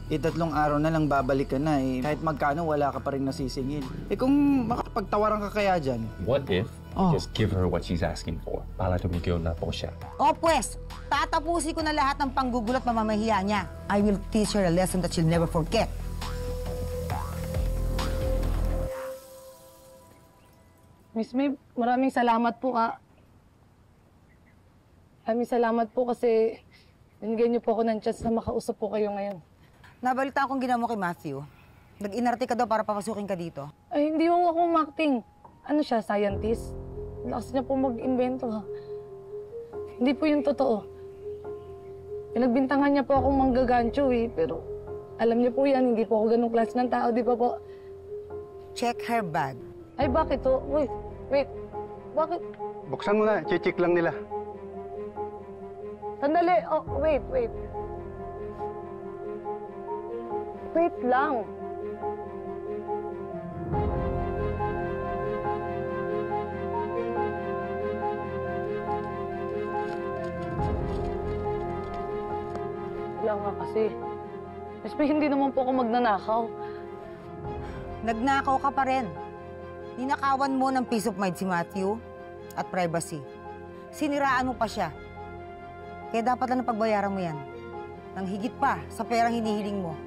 3 araw na lang babalik ka na eh. Kahit magkano, wala ka pa rin nasisingil. Eh kung makapagtawaran ka kaya dyan? What if you just give her what she's asking for? Para tumigil na po siya. O pues, tatapusin ko na lahat ng panggugulat mamamahiya niya. I will teach her a lesson that she'll never forget. Miss May, maraming salamat po ka. Maraming salamat po kasi binigyan niyo po ako ng chance na makausap po kayo ngayon. Nabalitaan kong ginawa mo kay Matthew. Nag-inarte ka daw para papasukin ka dito. Ay, hindi mo ako acting. Ano siya, scientist? Lakas niya po mag-invento, ha? Hindi po yung totoo. Pinagbintangan niya po akong manggagancho, eh. Pero alam niyo po yan, hindi po ako ganong klase ng tao, di ba po? Check her bag. Ay, bakit to? Wait. Bakit? Buksan mo na, check lang nila. Sandali. Oh, wait. Wait lang. Wala nga kasi. Mas hindi naman po ako magnanakaw. Nagnakaw ka pa rin. Ninakawan mo ng peace of mind si Matthew at privacy. Siniraan mo pa siya. Kaya dapat lang pagbayaran mo yan. Nang higit pa sa perang hinihiling mo.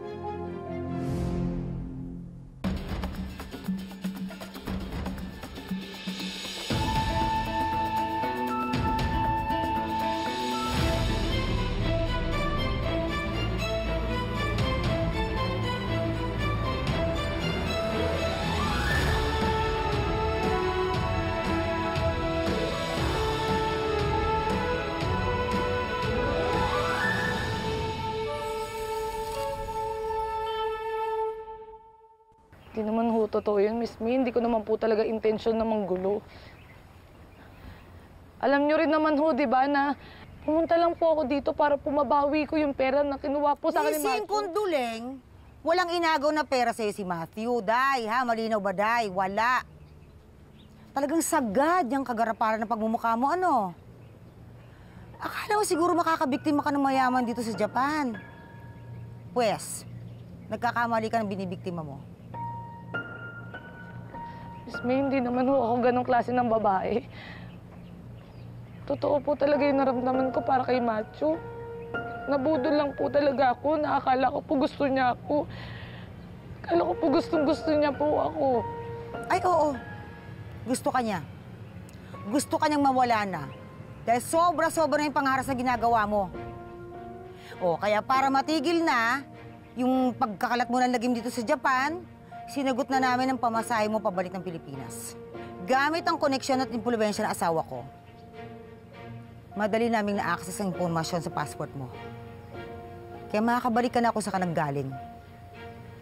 Hindi naman ho totoo yun, Miss May. Hindi ko naman po talaga intensyon na manggulo. Alam niyo rin naman ho, di ba, na pumunta lang po ako dito para pumabawi ko yung pera na kinuha po sa akin ni Matthew. Kunduleng, walang inagaw na pera sa'yo si Matthew, Day, ha? Malinaw ba, Day? Wala. Talagang sagad yung kagaraparan ng pagmumukha mo, ano? Akala mo siguro makakabiktima ka ng mayaman dito sa Japan. Pwes, nagkakamali ka ng binibiktima mo. Miss May, hindi naman ho ako ganong klase ng babae. Totoo po talaga yung naramdaman ko para kay Matthew. Nabudol lang po talaga ako. Nakakala ko po gusto niya ako. Akala ko po gustong-gusto niya po ako. Ay, oo. Gusto ka niya. Gusto ka niyang mawala na. Dahil sobra-sobra na yung pangaras na ginagawa mo. O, kaya para matigil na yung pagkakalat mo ng lagim dito sa Japan, sinagot na namin ang pamasahe mo pabalik ng Pilipinas. Gamit ang koneksyon at impluwensya ng asawa ko, madali naming na-access ang impormasyon sa passport mo. Kaya makakabalik ka na ako sa kananggaling.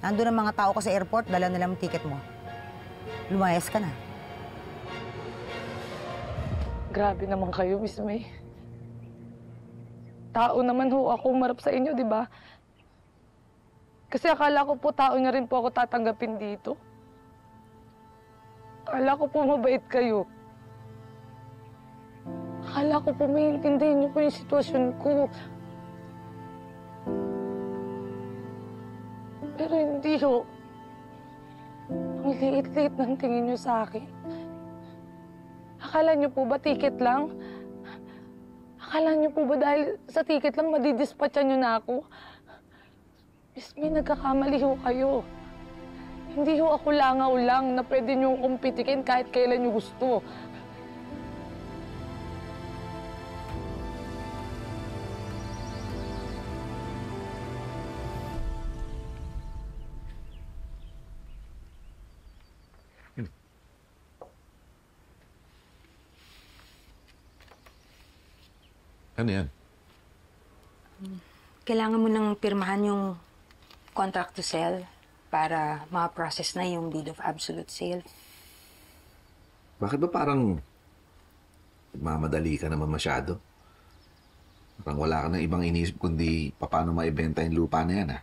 Nandun ang mga tao ko sa airport, dala na lang ang ticket mo. Lumayas ka na. Grabe naman kayo, Miss May. Tao naman ho ako umarap sa inyo, di ba? Kasi akala ko po tao niya rin po ako tatanggapin dito. Akala ko po mabait kayo. Akala ko po maintindihan niyo po yung sitwasyon ko. Pero hindi ho. Ang liit-liit ng tingin niyo sa akin. Akala niyo po ba ticket lang? Akala niyo po ba dahil sa ticket lang madidispatchan niyo na ako? Miss May, nagkakamali ho kayo. Hindi ho ako langaw lang na pwede niyo kumpitikin kahit kailan niyo gusto. Ano yan? Kailangan mo nang pirmahan yung contract to sell para ma-process na yung deed of absolute sale. Bakit ba parang mamadali ka naman masyado? Parang wala ka ng ibang iniisip kundi paano maibenta yung lupa na yan, ha?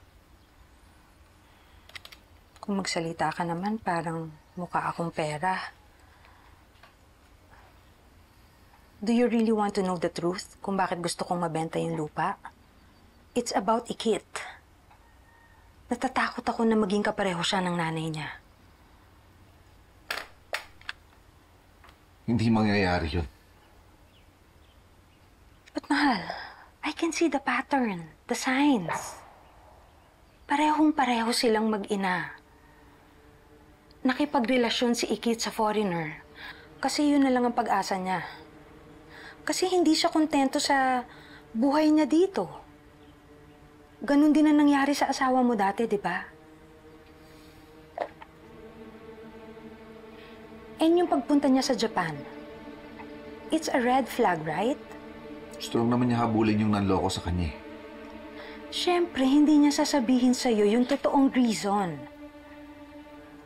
Kung magsalita ka naman, parang mukha akong pera. Do you really want to know the truth kung bakit gusto kong mabenta yung lupa? It's about Ikit. Natatakot ako na maging kapareho siya ng nanay niya. Hindi mangyayari yun. But mahal, I can see the pattern, the signs. Parehong-pareho silang mag-ina. Nakipagrelasyon si Ikit sa foreigner kasi yun na lang ang pag-asa niya. Kasi hindi siya kontento sa buhay niya dito. Ganon din ang nangyari sa asawa mo dati, di ba? And yung pagpunta niya sa Japan, it's a red flag, right? Gusto lang naman niya habulin yung nanloko sa kanya. Siyempre, hindi niya sasabihin sa'yo yung totoong reason.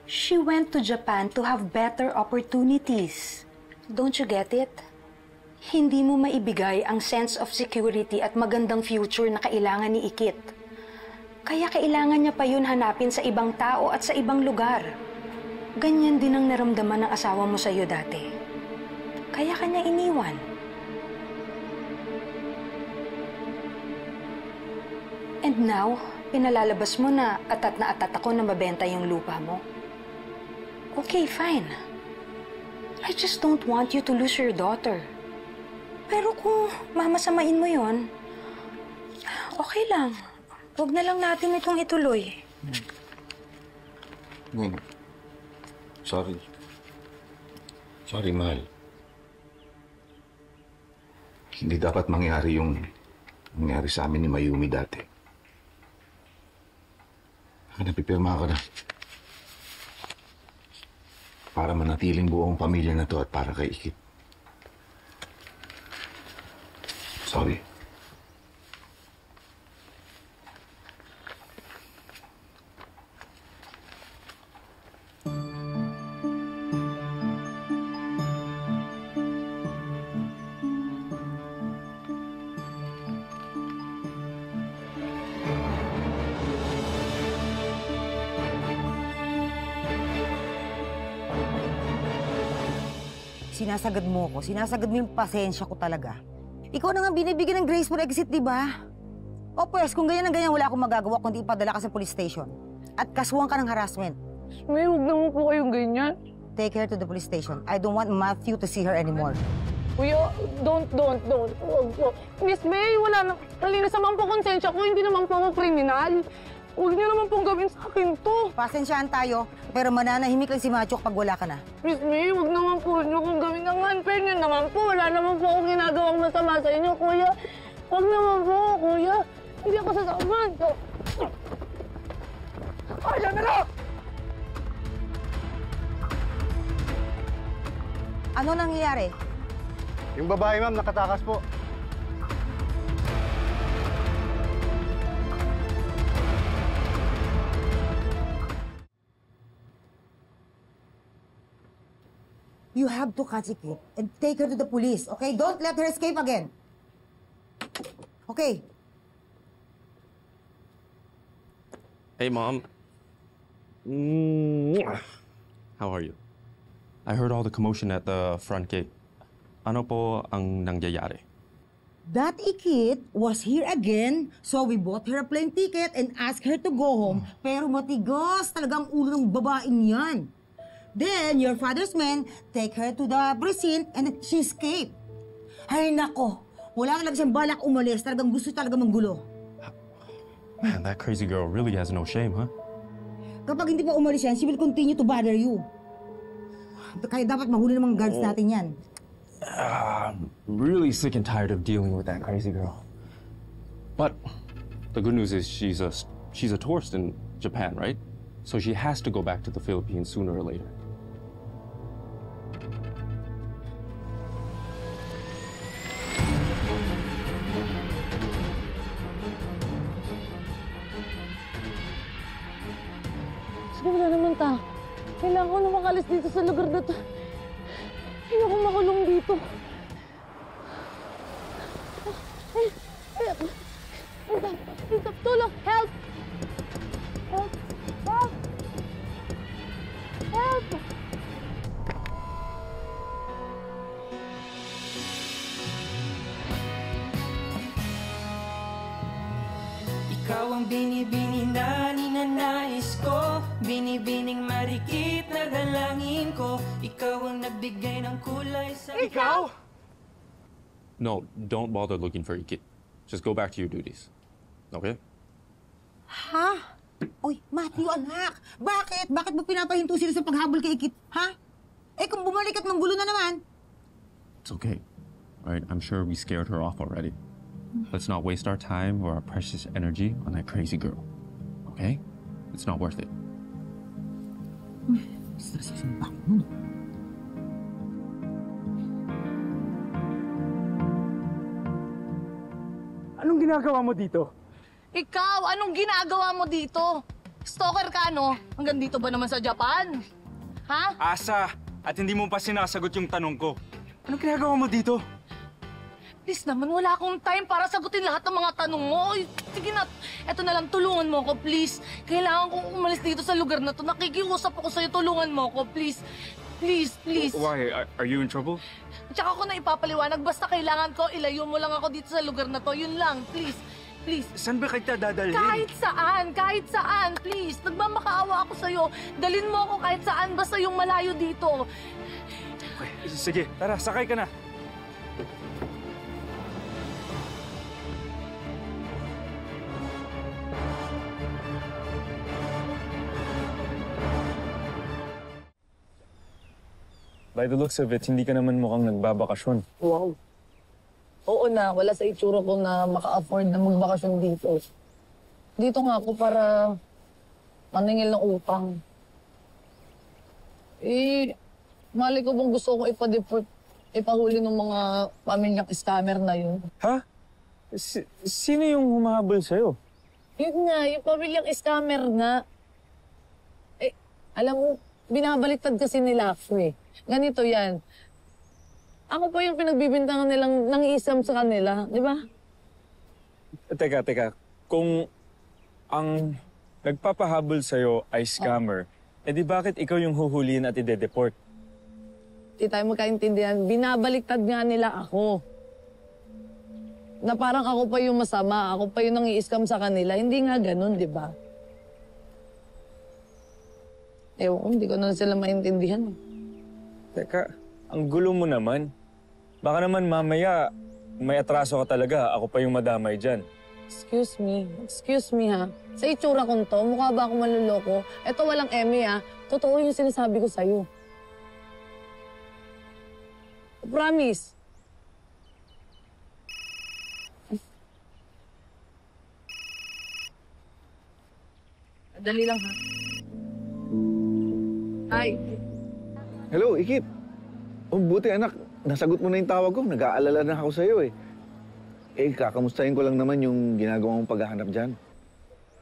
She went to Japan to have better opportunities. Don't you get it? Hindi mo maibigay ang sense of security at magandang future na kailangan ni Ikit. Kaya kailangan niya pa yun hanapin sa ibang tao at sa ibang lugar. Ganyan din ang naramdaman ng asawa mo sa'yo dati. Kaya kanya iniwan. And now, pinalalabas mo na atat ako na mabenta yung lupa mo. Okay, fine. I just don't want you to lose your daughter. Pero kung mamasamain mo yon, okay lang. Huwag na lang natin itong ituloy. Sorry. Sorry, mahal. Hindi dapat mangyari yung nangyari sa amin ni Mayumi dati. Napipirma ka na. Para manatiling buong pamilya na to at para kay Ikit. Sorry. Sinasagad mo ko. Sinasagad mo yung pasensya ko talaga. Ikaw na nga binibigyan ng graceful exit, di ba? O pues, kung ganyan ang ganyan, wala akong magagawa kundi ipadala ka sa police station. At kasuhan ka ng harassment. May huwag naman po kayong ganyan. take her to the police station. I don't want Matthew to see her anymore. Kuya, don't. Wag po. Miss May, wala na. Malinis naman po konsensya ko. Hindi naman po ako kriminal. Huwag niyo naman pong gawin sa akin to. Pasensyahan tayo, pero mananahimik lang si Macho kapag wala ka na. Miss May, huwag naman po niyo kung gawin ang unfair niyo naman po. Wala naman po akong ginagawang masama sa inyo, kuya. Huwag naman po, kuya. Hindi ako sasamahan. Ayan na lang! Ano nangyayari? Yung babae, ma'am, nakatakas po. You have to catch it and take her to the police, okay? Don't let her escape again. Okay. Hey, Mom. How are you? I heard all the commotion at the front gate. Ano po ang nangyayari? That Ikit was here again, so we bought her a plane ticket and asked her to go home. Pero matigas talagang ulo ng babaeng yan. Then, your father's men take her to the precinct and she escaped. Ay nako, wala talaga siyang balak umalis. Talagang gusto talaga manggulo. Man, that crazy girl really has no shame, huh? Kapag hindi pa umalis yan, she will continue to bother you. Kaya dapat mahuli ng mga guards natin yan. I'm really sick and tired of dealing with that crazy girl. But the good news is she's a tourist in Japan, right? So she has to go back to the Philippines sooner or later. Sige na naman ta. Kailangan ko na makalis dito sa lugar na to. Ayoko makulong dito. Tulong! Help! Help! Help! Help! Ikaw ang binibini na ninanais ko, binibining marikit na dalangin ko. Ikaw ang nagbigay ng kulay sa... Ikaw? No, don't bother looking for Ikit. Just go back to your duties. Okay? Ha? Uy, Matthew, anak! Bakit? Bakit mo pinapahinto sila sa paghabol kay Ikit? Ha? Eh, kung bumalik at manggulo na naman. It's okay. All right, I'm sure we scared her off already. Let's not waste our time or our precious energy on that crazy girl. Okay? It's not worth it. Stress yung bangon. Anong ginagawa mo dito? Ikaw, anong ginagawa mo dito? Stalker ka, no? Hanggang dito ba naman sa Japan? Ha? Asa! At hindi mo pa sinasagot yung tanong ko. Anong ginagawa mo dito? Please naman, wala akong time para sagutin lahat ng mga tanong mo. Sige na, eto na lang, tulungan mo ako, please. Kailangan kong umalis dito sa lugar na to. Nakikiusap ako sa'yo, tulungan mo ako, please. Please, please. Why? Are you in trouble? Tsaka ko na ipapaliwanag, basta kailangan ko, ilayo mo lang ako dito sa lugar na to. Yun lang, please. Please. Saan ba kita dadalhin? Kahit saan, please. Nagmamakaawa ako sa'yo. Dalhin mo ako kahit saan, basta yung malayo dito. Okay, sige, tara, sakay ka na. By the looks of it, hindi ka naman mukhang nagbabakasyon. Wow. Oo na, wala sa itsura ko na maka-afford na magbakasyon dito. Dito nga ako para maningil ng utang. Mali ko bang gusto kong ipa-deport, ipahuli ng mga pamilyang scammer na yun. Ha? Sino yung humahabol sa'yo? Yun nga, yung pamilyang scammer nga. Alam mo, binabaliktad kasi nila ako eh. Ganito yan. Ako pa yung pinagbibintangan nilang nang-iisam sa kanila, di ba? Teka. Kung ang nagpapahabol sa'yo ay scammer, edi bakit ikaw yung huhulihin at ide-deport? Di tayo magkaintindihan. Binabaliktad nga nila ako. Na parang ako pa yung masama, ako pa yung nang-i-scam sa kanila. Hindi nga ganun, di ba? Ewan ko, hindi ko na sila maintindihan. Teka, ang gulo mo naman. Baka naman mamaya may atraso ka talaga. Ako pa yung madamay dyan. Excuse me ha. Sa itsura kong to, mukha ba ako maluloko? Eto walang eme ha. Totoo yung sinasabi ko sa'yo. Promise. Dali lang ha. Ay. Hello, Ikit. Oh, buti anak. Nasagot mo na yung tawag ko. Nag-aalala na ako sa'yo eh. Kakamustahin ko lang naman yung ginagawa mong paghahanap dyan.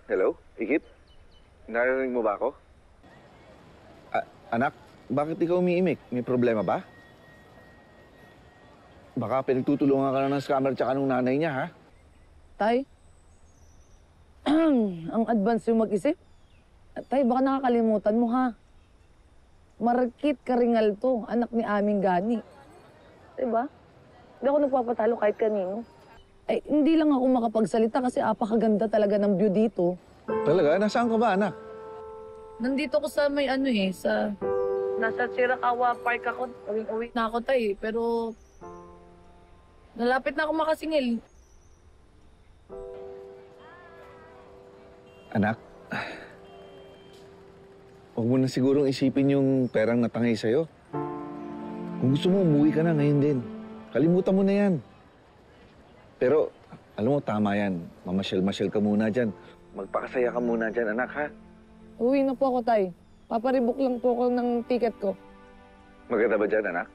Hello, Ikit? Narinig mo ba ako? Anak, bakit ikaw umiimik? May problema ba? Baka pinagtutulungan ka na ng scammer tsaka nung nanay niya, ha? Tay? Ang advance yung mag-isip? Tay, baka nakakalimutan mo, ha? Marikit Karingal to, anak ni Aming Gani. Diba? Hindi ako nagpapatalo kahit kanino. Ay, hindi lang ako makapagsalita kasi apakaganda talaga ng view dito. Talaga? Nasaan ka ba, anak? Nandito ko sa may sa... Nasa Chirakawa Park ako. Uwi na ako, tay. Pero... Nalapit na ako makasingil. Anak, huwag mo na sigurong isipin yung perang natangay sa'yo. Kung gusto mo, umuwi ka na ngayon din. Kalimutan mo na yan. Pero, alam mo, tama yan. Mamasyal-masyal ka muna dyan. Magpakasaya ka muna dyan, anak, ha? Uwi na po ako, tay. Paparebook lang po ako ng ticket ko. Maganda ba dyan, anak?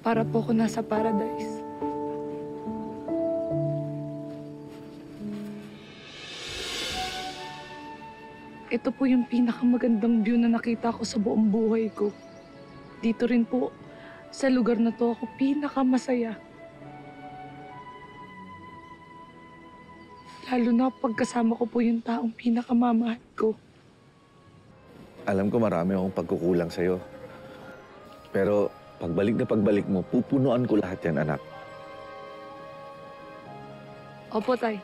Para po ako nasa paradise. Ito po yung pinakamagandang view na nakita ko sa buong buhay ko. Dito rin po, sa lugar na to ako pinakamasaya. Lalo na pagkasama ko po yung taong pinakamamahal ko. Alam ko marami akong pagkukulang sa'yo. Pero pagbalik na pagbalik mo, pupunuan ko lahat yan, anak. Opo, tay.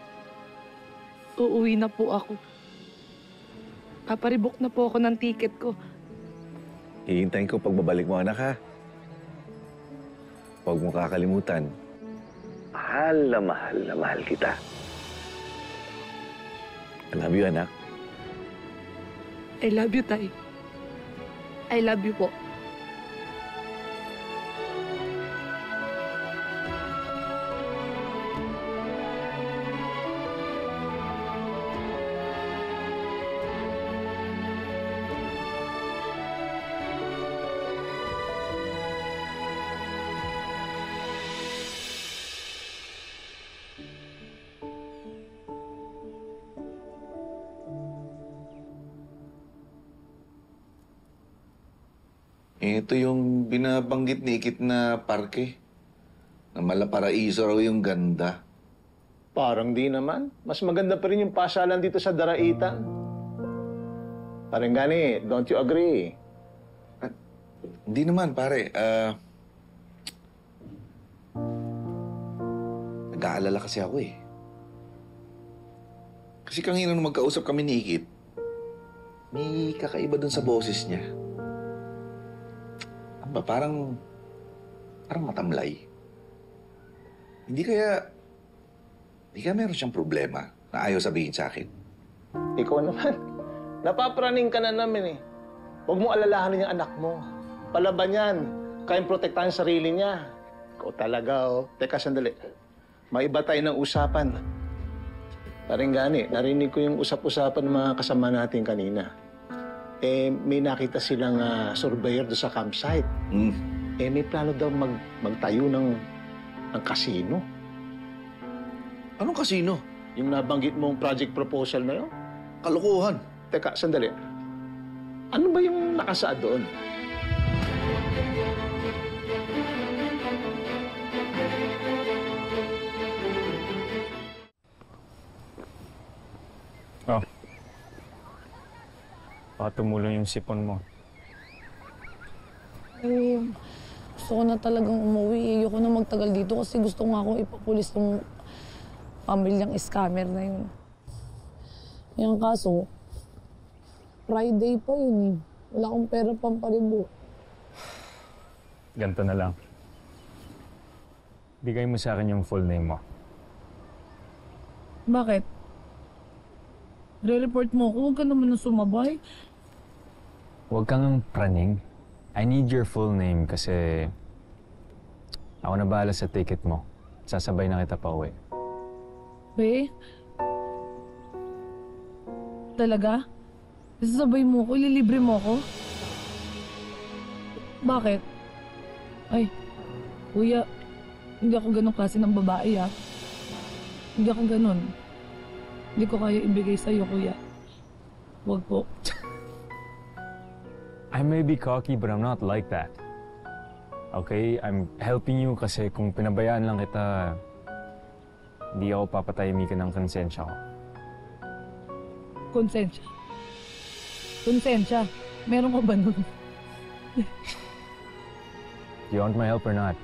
Uuwi na po ako. Paparebook na po ako ng ticket ko. Hihintayin ko pagbabalik mo, anak, ha? Huwag mo kakalimutan. Mahal na mahal kita. I love you, anak. I love you, tay. I love you po. Ito yung binabanggit ni Ikit na parke. Na Malaparaiso raw yung ganda. Parang di naman. Mas maganda pa rin yung pasyalan dito sa Daraitan. Parang gani, don't you agree? Hindi naman, pare. Nag-aalala kasi ako eh. Kasi kanina nung magkausap kami ni Ikit, may kakaiba dun sa boses niya. Ano ba, parang matamlay. Hindi kaya meron siyang problema na ayaw sabihin sa akin? Ikaw naman. Napapraning ka na namin eh. Huwag mo alalahanin yung anak mo. Palaban yan. Kayang protektahan yung sarili niya. Ikaw talaga, oh. Teka, sandali. May iba tayo ng usapan. Parang gani, narinig ko yung usap-usapan ng mga kasama natin kanina. May nakita silang surveyor doon sa campsite. May plano daw magtayo ng casino. Anong casino? Yung nabanggit mong project proposal na yun. Kalokohan. Teka, sandali. Ano ba yung nakasaad doon? Oh. Baka tumulong yung sipon mo. Gusto ko na talagang umuwi. Ayoko na magtagal dito kasi gusto nga akong ipapulis ng pamilyang scammer na yun. Yung kaso, Friday pa yun eh. Wala akong pera pamparibo. Ganito na lang. Bigay mo sa akin yung full name mo. Bakit? Re-report mo ako, huwag ka naman na sumabay. Huwag kang praning. I need your full name kasi ako na bahala sa ticket mo. Sasabay na kita pa uwi. Be? Talaga? Sasabay mo ko? Ililibre mo ko? Bakit? Ay, kuya, hindi ako ganong klase ng babae, ah. Hindi ako ganon. Hindi ko kaya ibigay sa'yo, kuya. Huwag po. I may be cocky, but I'm not like that. Okay? I'm helping you kasi kung pinabayaan lang kita, hindi ako papatahimikan ng konsensya ko. Konsensya? Konsensya? Meron ko ba nun? Do you want my help or not?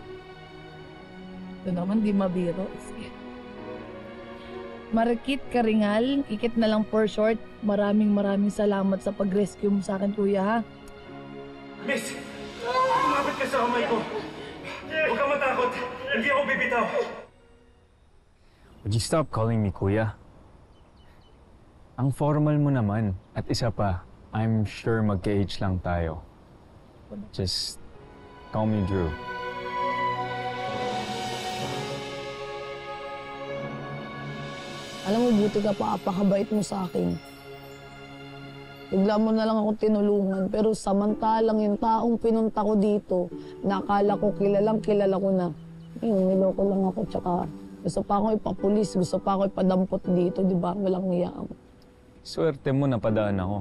Ito naman, di mabiro. Sige. Marikit Karingal, Ikit na lang for short. Maraming salamat sa pag-rescue mo sa akin, kuya, ha? Miss! Lumapit ka sa kamay ko! Huwag kang matakot! Hindi ako bibitaw! Would you stop calling me kuya? Ang formal mo naman. At isa pa, I'm sure magka-age lang tayo. Just call me Drew. Alam mo, buti ka pa, apakabait mo sa akin. Bigla mo na lang ako tinulungan, pero samantalang yung taong pinunta ko dito, nakala ko kilala ko na. Niloko lang ako, tsaka gusto pa akong ipapulis, gusto pa akong ipadampot dito, di ba? Walang niya. Swerte mo, napadaan ako.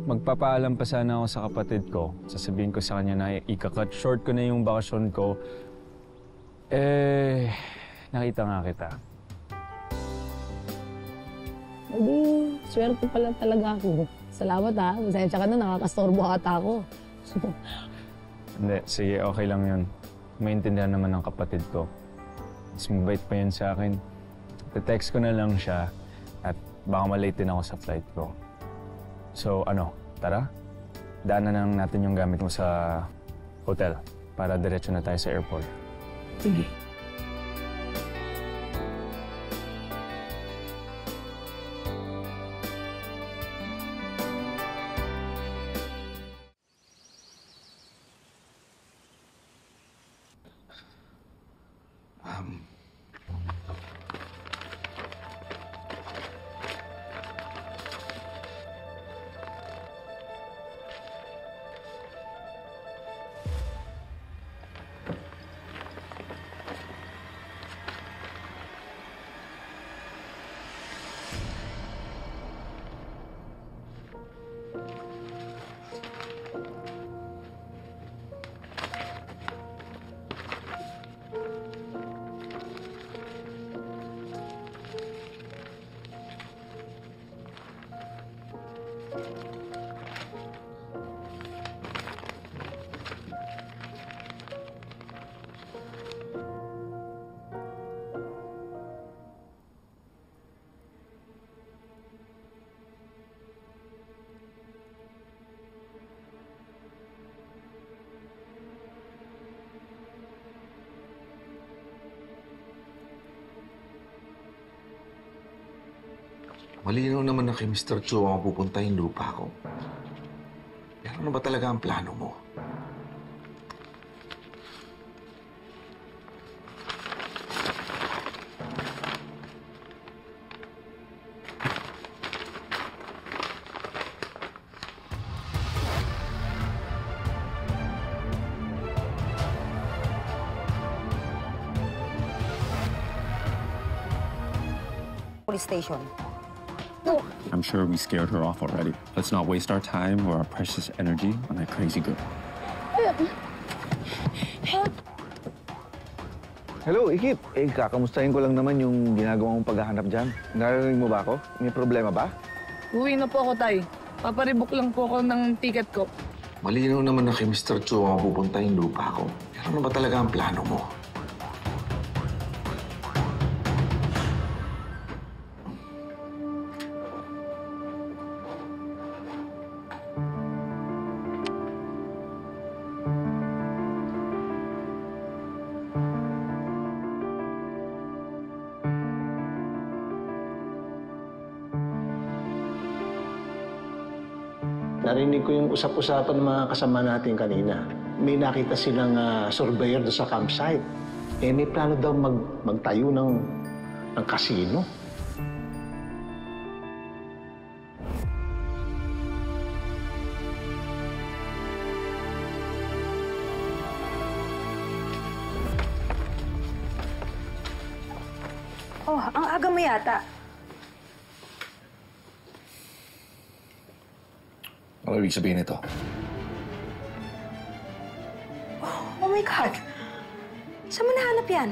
Magpapaalam pa sana ako sa kapatid ko. Sasabihin ko sa kanya na ika-cut short ko na yung bakasyon ko. Nakita nga kita. Hindi, swerte pala talaga ako. Salamat ha. Masensya ka na, nakakastorbo ata ako. Hindi, sige, okay lang yun. Maintindihan naman ng kapatid ko. Mas mabait pa yun sa akin. Te-text ko na lang siya at baka malate din ako sa flight ko. So tara? Daanan na lang natin yung gamit mo sa hotel para diretso na tayo sa airport. Sige. Malinaw naman na kay Mr. Chu ang pupunta yung lupa ko. Pero ano ba talaga ang plano mo? Police station. I'm sure we scared her off already. Let's not waste our time or our precious energy on that crazy girl. Hello, Ikit. Kakamustahin ko lang naman yung ginagawa mong paghahanap dyan. Narinig mo ba ako? May problema ba? Uwi na po ako, Tay. Paparebook lang po ako ng ticket ko. Malinaw naman na kay Mr. Chua mapupunta yung lupa ko. Pero ano ba talaga ang plano mo? Narinig ko yung usap-usapan ng mga kasama natin kanina. May nakita silang surveyor doon sa campsite. May plano daw magtayo ng casino. Oh, ang aga mo yata. Ano ibig sabihin nito? Oh my God! Saan mo nahanap yan?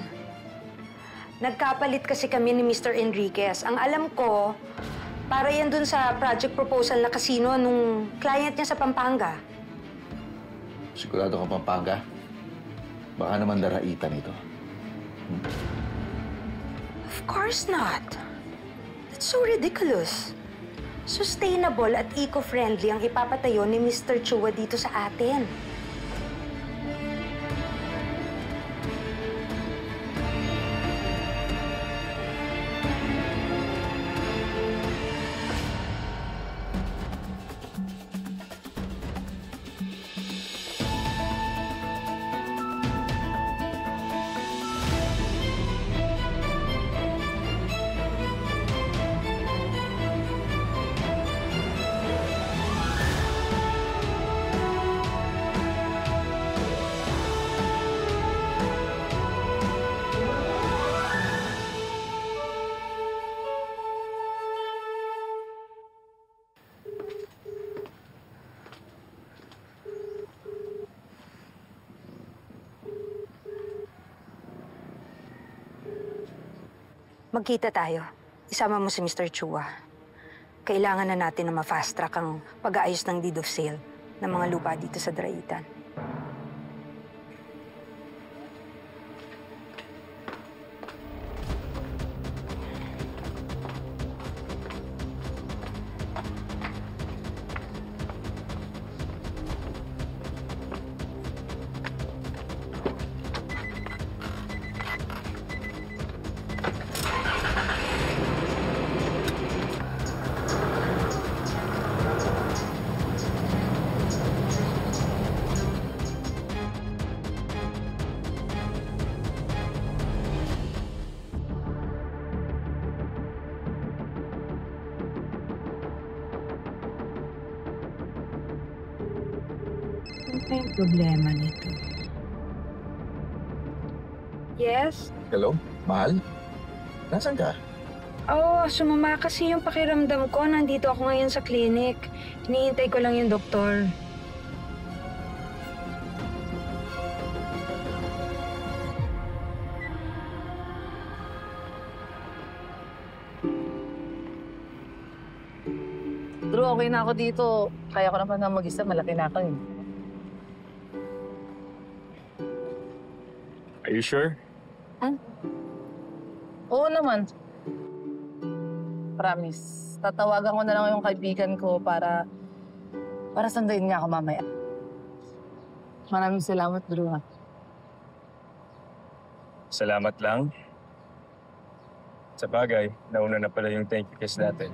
Nagkapalit kasi kami ni Mr. Enriquez. Ang alam ko, para yan dun sa project proposal na casino nung client niya sa Pampanga. Sigurado ka, Pampanga? Baka naman daraitan ito. Of course not. That's so ridiculous. Sustainable at eco-friendly ang ipapatayo ni Mr. Chua dito sa atin. Magkita tayo. Isama mo si Mr. Chua. Kailangan na natin na ma-fast track ang pag-aayos ng deed of sale ng mga lupa dito sa Draitan. Ano pa yung problema nito? Yes? Hello? Mahal? Nasaan ka? Oo, sumama kasi yung pakiramdam ko. Nandito ako ngayon sa clinic. Hinihintay ko lang yung doktor. Drew, okay na ako dito. Kaya ko naman na mag-isa. Malaki na ako eh. Are you sure? Oo naman. Promise. Tatawagan ko na lang yung kaibigan ko para sunduin niya ako mamaya. Maraming salamat, Drew. Salamat lang. Sa bagay, nauna na pala yung thank you kiss natin.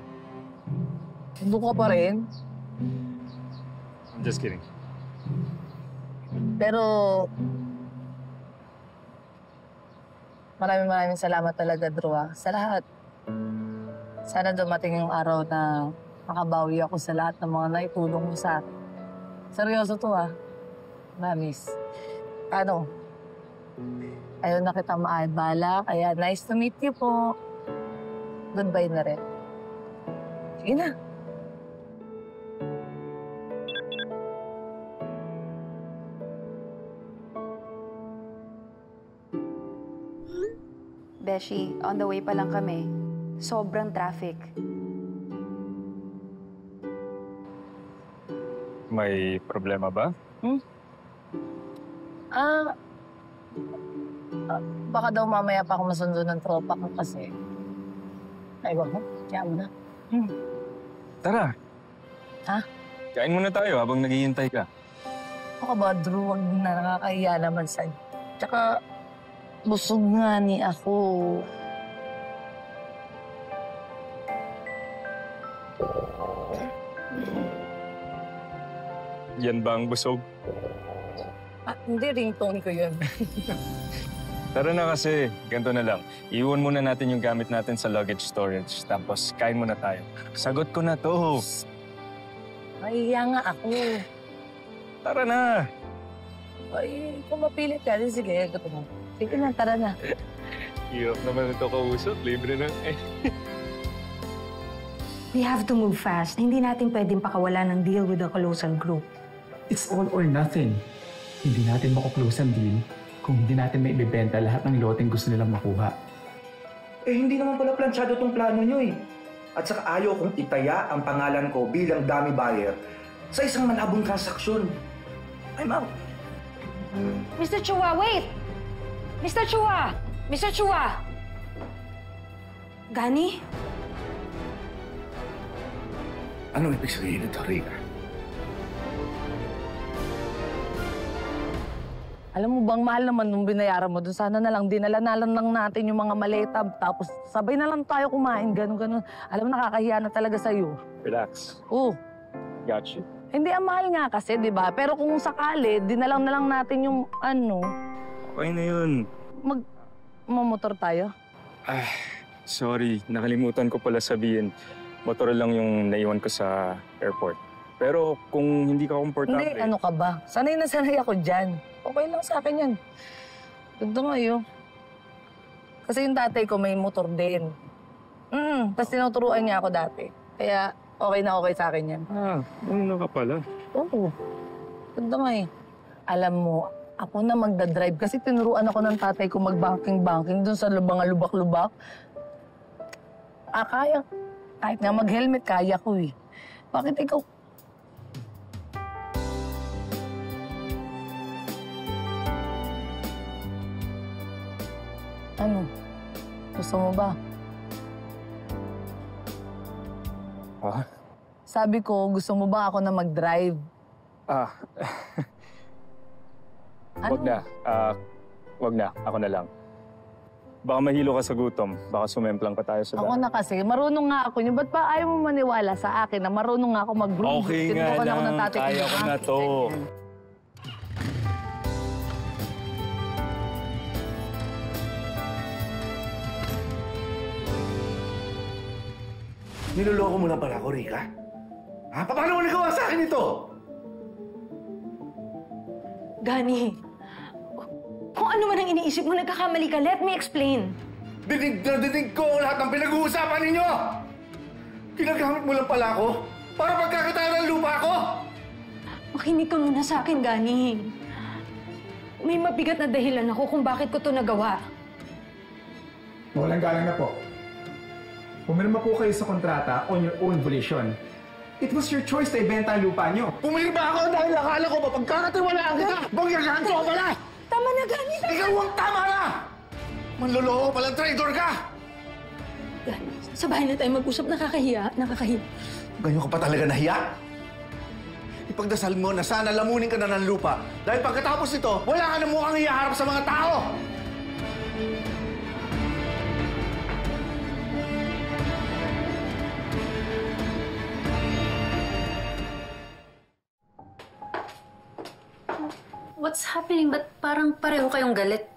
Doon ka pa rin. I'm just kidding. Pero maraming salamat talaga, Drew, sa lahat. Sana dumating yung araw na makabawi ako sa lahat ng mga naitulong mo sa akin. Seryoso to, Mamis. Ano? Ayaw na kitang maaalala, kaya nice to meet you po. Goodbye na rin. Sige na. Beshi, on the way pa lang kami. Sobrang traffic. May problema ba? Baka daw mamaya pa ako masundo ng tropa ko kasi... Ewan ko, kaya mo na. Tara. Ha? Kain muna tayo habang naghihintay ka. Ako ba, Drew? Huwag na, nakakahiya naman sa'yo. Tsaka, busog nga ni ako. Yan ba ang busog? Hindi, ringtone ko yun. Tara na kasi, ganito na lang. Iwan muna natin yung gamit natin sa luggage storage, tapos kain muna tayo. Sagot ko na to. Mahiya nga ako. Tara na. Ay, kung mapilit ka, sige, gusto mo. Sige na, tara na. Hirap naman ito kausap, libre na. We have to move fast. Hindi natin pwedeng pakawala ng deal with the Colossal Group. It's all or nothing. Hindi natin makuklose ang deal kung hindi natin may ibibenta lahat ng loteng gusto nilang makuha. Eh, hindi naman pala plansyado tong plano nyo eh. At saka ayaw kong itaya ang pangalan ko bilang dummy buyer sa isang malabong transaksyon. I'm out. Mr. Chua, wait! Mr. Chua! Mr. Chua! Gani? Anong ibig sabihin nito, Rika? Alam mo bang mahal naman nung binayaran mo doon, sana na lang dinala na lang natin yung mga maleta, tapos sabay na lang tayo kumain, ganun. Alam mo, nakakahiya na talaga sa'yo. Relax. Oo. Got you. Hindi, ang mahal nga kasi, di ba? Pero kung sakali, dinalang na lang natin yung Okay na yun. Mamotor tayo? Sorry. Nakalimutan ko pala sabihin. Motor lang yung naiwan ko sa airport. Pero kung hindi ka komportable... Hindi, ano ka ba? Sanay na sanay ako dyan. Okay lang sa akin yan. Ganda nga yun. Kasi yung tatay ko may motor din. Tapos tinuturuan niya ako dati. Kaya okay na okay sa akin yan. Ano ka pala? Oo. Ganda nga eh. Alam mo, ako na magdadrive kasi tinuruan ako ng tatay ko mag-banking-banking dun sa mga lubak-lubak. Kaya. Kahit nga mag-helmet, kaya ko eh. Bakit ikaw? Ano? Gusto mo ba? Sabi ko, gusto mo ba ako na mag-drive? Wag na. Wag na. Ako na lang. Baka mahilo ka sa gutom. Baka sumemplang pa tayo sa Ako na kasi, marunong nga ako niyo. Ba't pa ayaw mo maniwala sa akin na marunong nga ako mag-groove? Okay nga lang. Kaya ko na to. Niloloko mo lang pala ako, Rika? Paano mo nagawa sa akin ito? Gani, kung ano man ang iniisip mo, nagkakamali ka. Let me explain. Dinig na dinig ko ang lahat ng pinag-uusapan ninyo! Ginagamit mo lang pala ako para pagkakataan ng lupa ko! Makinig ka muna sa akin, Gani. May mabigat na dahilan ako kung bakit ko to nagawa. Walang galang na po. Pumirma po kayo sa kontrata on your own volition. It was your choice na ibenta ang lupa nyo. Pumirma ako dahil akala ko mapagkakatiwalaan kita! Bangyagahan ko pala! Tama na, Gani! Ikaw ang tama na! Manloloko palang traitor ka! Gani, sa bahay na tayo mag-usap. Nakakahiya. Ganyan ka pa talaga nahiya? Ipagdasal mo na sana lamunin ka na ng lupa dahil pagkatapos nito, wala ka na mukhang iyaharap sa mga tao! What's happening? Ba't parang pareho kayong galit?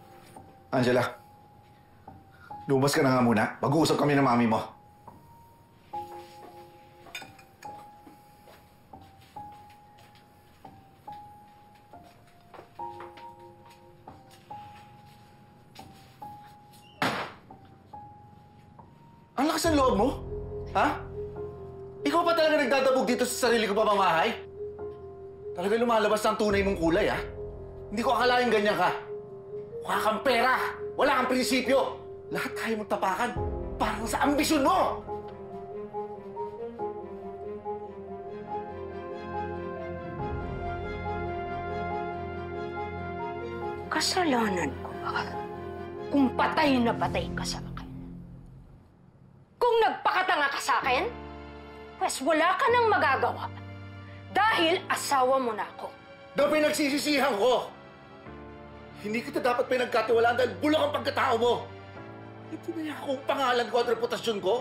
Angela, lumabas ka na nga muna. Mag-uusap kami ng mami mo. Ang lakas ng loob mo? Ha? Ikaw pa talaga nagdadabog dito sa sarili ko pamamahay? Talaga lumalabas ng tunay mong kulay, ha? Hindi ko akalain ganyan ka. Wala kang pera. Wala kang prinsipyo. Lahat kaya mong tapakan. Parang sa ambisyon mo! Kasalanan ko ba kung patay na patay ka sa akin? Kung nagpakatanga ka sa akin, pues wala ka nang magagawa dahil asawa mo na ako. Na pinagsisisihan ko! Hindi kita dapat pinagkatiwalaan dahil bulok ang pagkatao mo! Hindi na akong pangalan ko at reputasyon ko.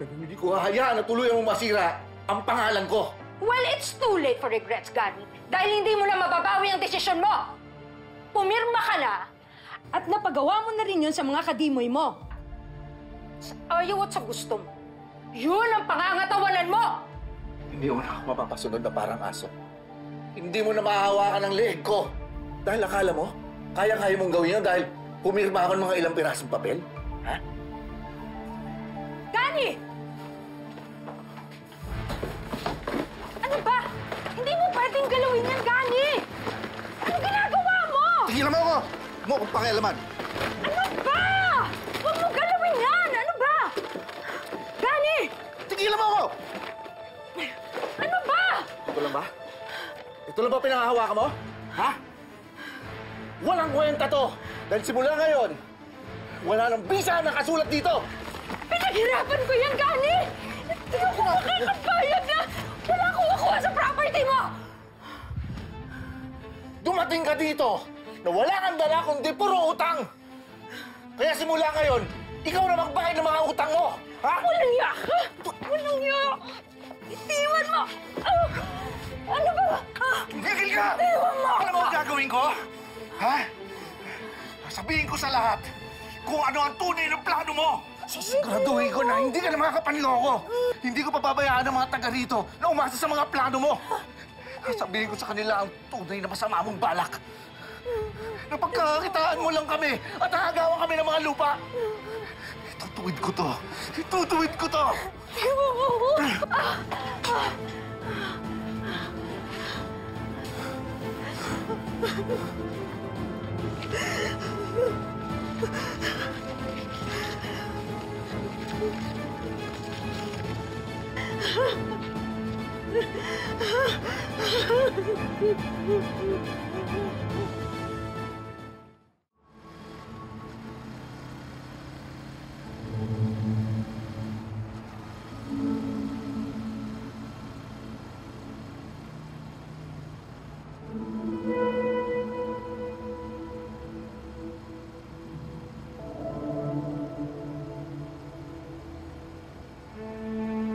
Pero hindi ko hahayaan na tuluyang masira ang pangalan ko. Well, it's too late for regrets, Gani. Dahil hindi mo na mababawi ang desisyon mo. Pumirma ka na at napagawa mo na rin yun sa mga kadimoy mo. Sa ayaw at sa gusto mo. Yun ang pangangatawanan mo! Hindi mo na ako mapapasunod na parang aso. Hindi mo na mahahawakan ang leeg ko. Dahil akala mo, kaya-kaya mong gawin yun dahil pumirma ako ng mga ilang pirasong papel? Ha? Gani! Ano ba? Hindi mo pwedeng galawin yan, Gani! Ano ginagawa mo? Tigilan mo ako! Mo kung pakialaman. Ano ba? Huwag mo galawin yan! Ano ba? Gani! Tigilan mo ako! Ano ba? Ito lang ba? Ito lang ba pinangahawakan mo? Ha? Walang kwenta to! Dahil simula ngayon, wala nang bisa na kasulat dito! Pinaghirapan ko yan, Gani! Hindi ako makakabayad na! Wala akong makuha sa property mo! Dumating ka dito na wala kang dala kundi puro utang! Kaya simula ngayon, ikaw na magbayad ng mga utang mo! Ha? Walang iya ka! Walang iya! Itiwan mo! Ano ba? Gigil ka! Itiwan mo! Alam mo ang gagawin ko? Ha? Sabihin ko sa lahat kung ano ang tunay ng plano mo! Sisiguraduhin ko na hindi ka na makakapanloko! Hindi ko pababayaan ang mga taga rito na umasa sa mga plano mo! Sabihin ko sa kanila ang tunay na masama mong balak! Napagkakakitaan mo lang kami at hahagawan kami ng mga lupa! Itutuwid ko to! Itutuwid ko to!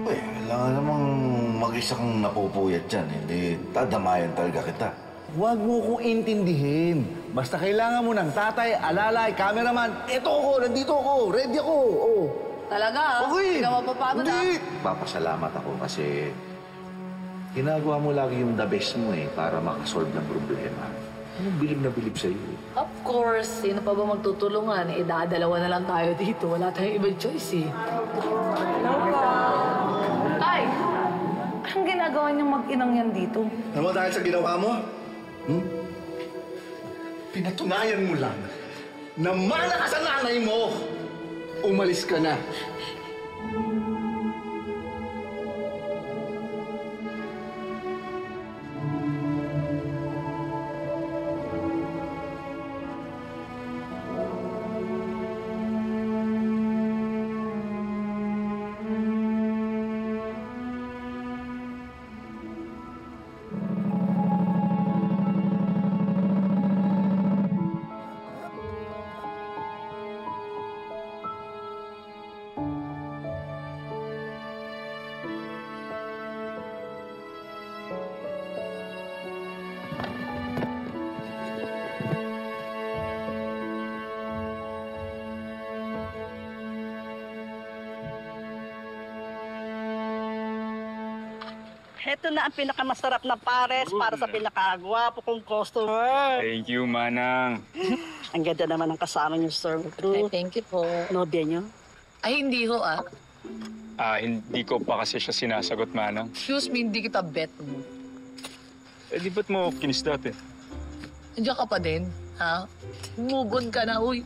Kailangan namang mag-isa kang napupuyat dyan. Hindi tadamayan talaga kita. Huwag mo kong intindihin. Basta kailangan mo ng tatay, alalay, cameraman. Eto ako, nandito ako, ready ako. Oh. Talaga? Okay. Hindi ka mapapagod Hindi. Papasalamat ako kasi ginagawa mo lagi yung the best mo para makasolve ng problema. Anong bilib na bilib sa'yo? Of course. Sino pa ba magtutulungan? Dadalawa na lang tayo dito. Wala tayong ibang choice Ay! Anong ginagawa niyong mag-inang yan dito? Ano mo dahil sa ginawa mo? Pinatunayan mo lang na mana ka sa nanay mo. Umalis ka na. Ito na ang pinakamasarap na pares para sa pinakagwapo kong customer. Thank you, Manang. Ang ganda naman ng kasama niyo, sir. Ay, thank you po. Nobya niyo? Ay, hindi ho Hindi ko pa kasi siya sinasagot, Manang. Excuse me, hindi kita bet mo. Di ba't mo kinis dati? Nandiyan ka pa din, ha? Move on ka na, uy.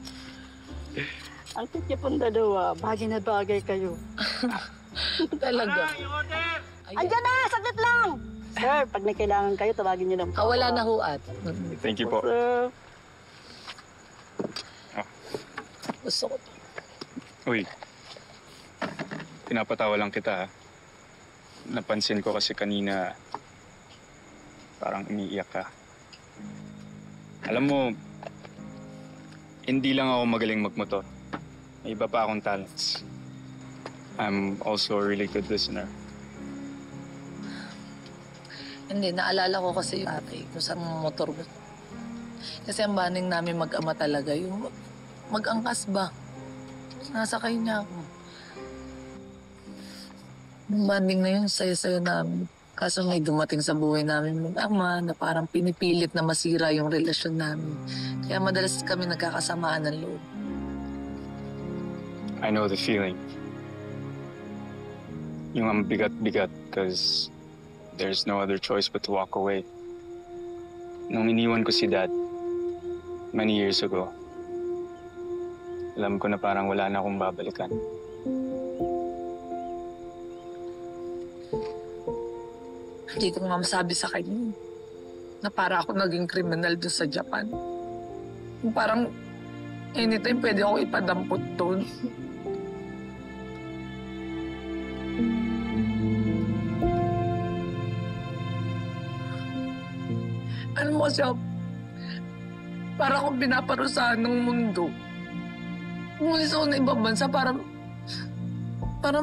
Ang titya pong dalawa, bagay na bagay kayo. Talaga. Andiyan na! Saglit lang! Sir, pag may kailangan kayo, tawagin niyo lang po. Wala na ho at. Thank you po. Sir. Gusto ko. Uy, pinapatawa lang kita, ha? Napansin ko kasi kanina, parang umiiyak ka. Alam mo, hindi lang ako magaling magmotor. May iba pa akong talents. I'm also a really good listener. Hindi, naalala ko kasi yung ate, kung saan motor mo. Kasi ang banding namin mag-ama talaga, yung mag-angkas ba? Nasakay niya ako. Yung banding na yun, saya-saya namin. Kaso may dumating sa buhay namin mag-ama na parang pinipilit na masira yung relasyon namin. Kaya madalas kami nagkakasamaan ng loob. I know the feeling. Yung ang bigat-bigat because there's no other choice but to walk away. Nung iniwan ko si Dad, many years ago, alam ko na parang wala na akong babalikan. Hindi ko nga masabi sa kanya na para ako naging kriminal doon sa Japan. Yung parang anytime pwede ako ipadampot doon. Alam mo kasi para akong pinaparusahan ng mundo. Umulis ako na ibang bansa para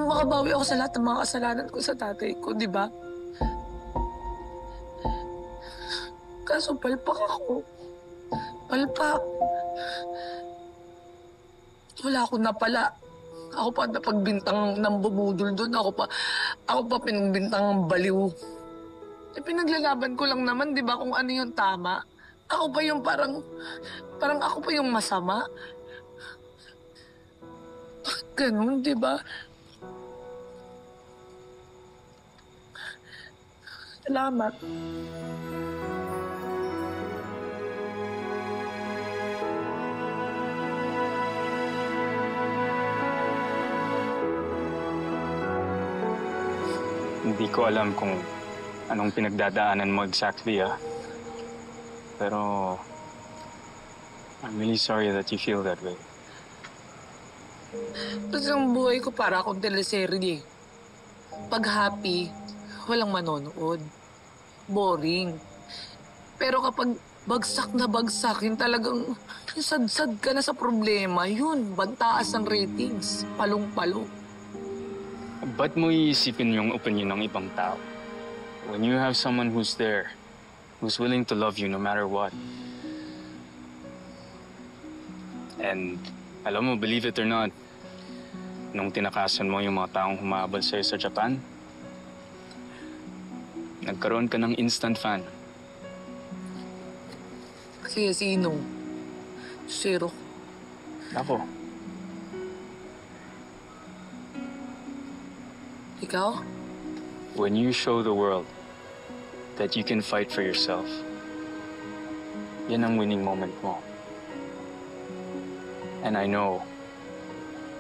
makabawi ako sa lahat ng mga kasalanan ko sa tatay ko, di ba? Kaso palpak ako. Palpak. Wala akong napala. Ako pa napagbintang ng bumudol doon. Ako pa pinagbintang ng baliw. Pinaglalaban ko lang naman, di ba, kung ano yung tama. Ako pa yung parang ako pa yung masama. Ganun, di ba? Salamat. Hindi ko alam kung anong pinagdadaanan mo exactly, ah. Pero I'm really sorry that you feel that way. Kasi ang buhay ko para akong teleserye. Pag happy, walang manonood. Boring. Pero kapag bagsak na bagsak, yung talagang sad-sad ka na sa problema, yun, bantaas ang ratings. Palong-palong. Ba't mo iisipin yung opinion ng ibang tao? When you have someone who's there, who's willing to love you no matter what. And alam mo, believe it or not, nung tinakasan mo yung mga taong humabol sa'yo sa Japan, nagkaroon ka ng instant fan. Kasi sino? Zero. Ako. Ikaw? When you show the world that you can fight for yourself, yan ang winning moment mo. And I know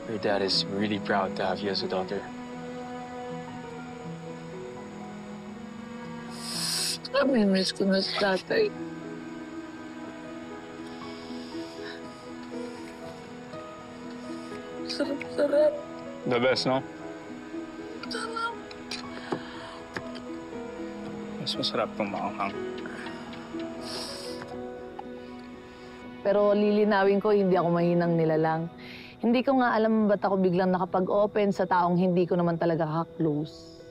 your dad is really proud to have you as a daughter. Miss ko na sa tatay. Sarap-sarap. The best, no? Sarap. Mas masarap itong maanghang. Pero lilinawin ko, hindi ako mahinang nilalang. Hindi ko nga alam ba't ako biglang nakapag-open sa taong hindi ko naman talaga ka-close.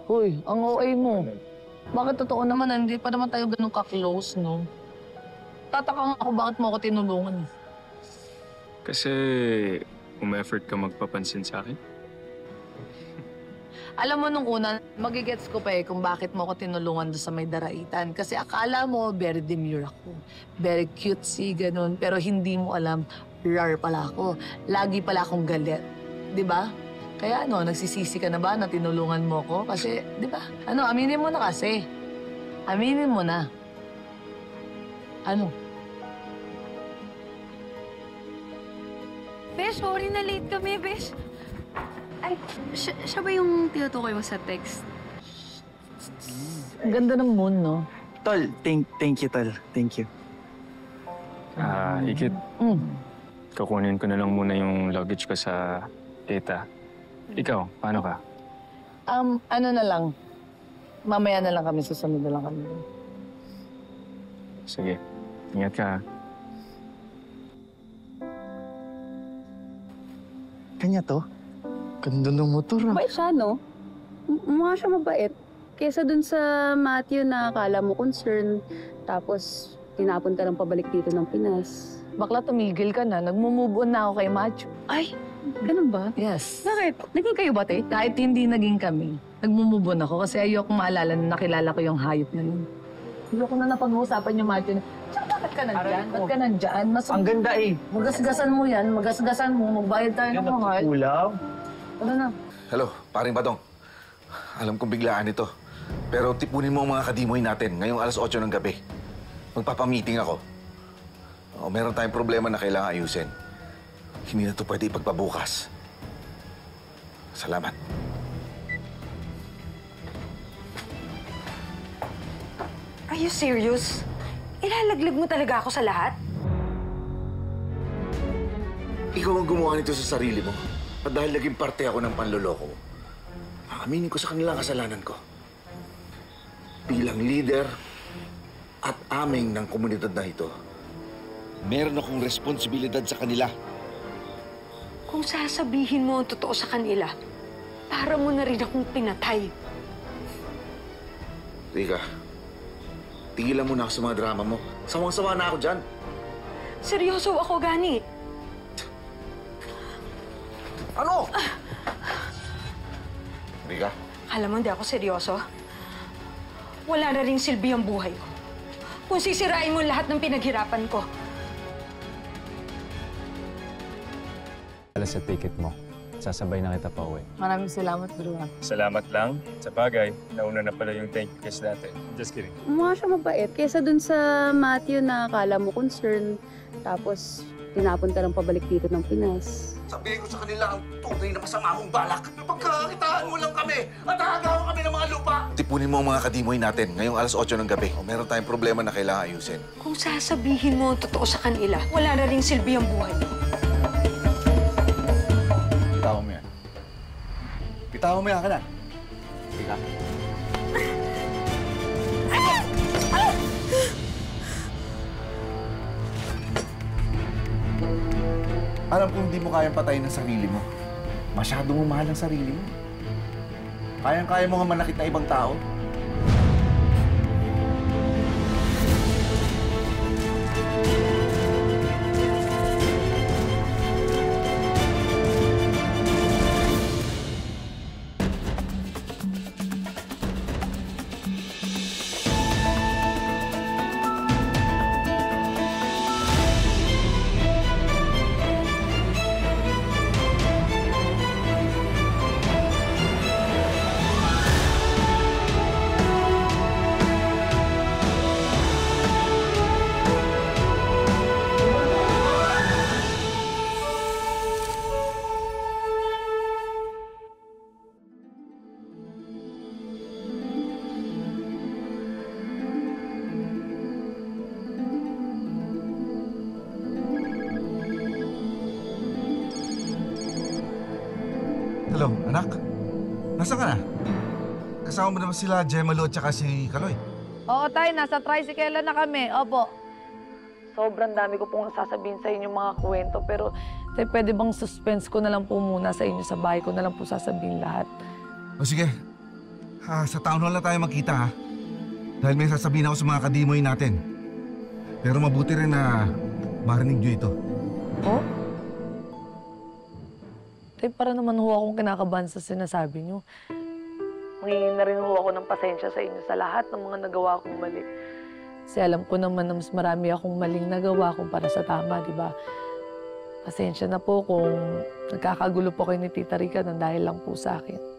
Hoy, ang OA mo. Bakit totoo naman na hindi pa naman tayo ganun ka-close, no? Tataka nga ako bakit mo ako tinulungan. Kasi umeffort ka magpapansin sa akin. Alam mo, nung una, magigets ko pa kung bakit mo ako tinulungan doon sa may daraitan. Kasi akala mo, very demure ako. Very cutesy, ganun. Pero hindi mo alam, rar pala ako. Lagi pala akong galit. Di ba? Kaya nagsisisi ka na ba na tinulungan mo ko? Kasi, di ba? Aminin mo na kasi. Aminin mo na. Besh, sorry na late kami, Besh. Ay, siya ba yung tinutukoy mo sa text? Ang ganda ng moon, no? Tol, thank you, Tol. Thank you. Ikit. Kukunin ko na lang muna yung luggage ko sa tita. Ikaw, paano ka? Ano na lang. Mamaya na lang kami, susunod na lang kami. Sige, ingat ka. Kanya to? Ganda ng motor, ah. Mabait siya, no? Mukha siya mabait. Kesa dun sa Matthew na akala mo concern, tapos tinapon ka lang pabalik dito ng Pinas. Bakla, tumigil ka na. Nagmumove on na ako kay Matthew. Ay, ganun ba? Yes. Bakit? Naging kayo ba, te? Kahit hindi naging kami, nagmumove on ako kasi ayokong maalala na nakilala ko yung hayop na yun. Ayoko na napag-uusapan yung Matthew na, tsaka bakit ka nandyan? Ba't ka nandyan? Ang ganda eh. Magasgasan mo yan, magasgasan mo, magbayad tayo ng mahal. Kulang. Ano na? Hello, paring Badong. Alam kong biglaan ito. Pero tipunin mo ang mga kadimoy natin ngayong alas 8 ng gabi. Magpapamiting ako. Meron tayong problema na kailangan ayusin. Hindi na ito pwede ipagpabukas. Salamat. Are you serious? Ilalaglag mo talaga ako sa lahat? Ikaw ang gumawa nito sa sarili mo. At dahil naging parte ako ng panloloko mo, aaminin ko sa kanila ang kasalanan ko. Bilang leader at aming ng komunidad na ito, meron akong responsibilidad sa kanila. Kung sasabihin mo ang totoo sa kanila, para mo na rin akong pinatay. Rika, tigilan mo na ako sa mga drama mo. Sawang-sawa na ako dyan. Seryoso ako, Gani. Ano? Rika? Alam mo, hindi ako seryoso. Wala na ring silbi ang buhay ko. Kung sisirain mo lahat ng pinaghirapan ko. Alas sa ticket mo. Sasabay na kita pa uwi. Maraming salamat, bro. Salamat lang. Sa bagay, nauna na pala yung thank you kiss natin. Just kidding. Mukha siya mabait. Kesa dun sa Matthew na akala mo concern, tapos tinapon ka lang pabalik dito ng Pinas. Sabihin ko sa kanila ang tunay na masama mong balak. Pagkakitaan mo lang kami at hahagawan kami ng mga lupa. Tipunin mo ang mga kadimoy natin ngayong alas 8 ng gabi. Meron tayong problema na kailangan ayusin. Kung sasabihin mo ang totoo sa kanila, wala na ring silbi ang buhay ko. Bitawan mo yan. Bitawan mo yan ka na. Rika. Alam kong hindi mo kayang patayin ang sarili mo. Masyado mo mahal ang sarili mo. Kayang-kaya mo nga manakit na ibang tao. Hello, anak? Nasaan ka na? Kasama mo naman sila Gemalo at saka si Kaloy. Oo, tay. Nasa tricycle na kami. Opo. Sobrang dami ko pong sasabihin sa inyo mga kwento. Pero, tay, pwede bang suspense ko na lang po muna sa inyo sa bahay ko na lang po sasabihin lahat? O sige. Sa town hall na tayo magkita, ha? Dahil may sasabihin ako sa mga kadimoy natin. Pero mabuti rin na marinig nyo ito. Oh? Tay, para naman ho akong kinakabahan sa sinasabi niyo. Mangingin na rin ho ako ng pasensya sa inyo sa lahat ng mga nagawa kong mali. Kasi alam ko naman na mas marami akong maling nagawa kumpara sa tama, di ba? Pasensya na po kung nagkakagulo po kayo ni Tita Rica nang dahil lang po sa akin.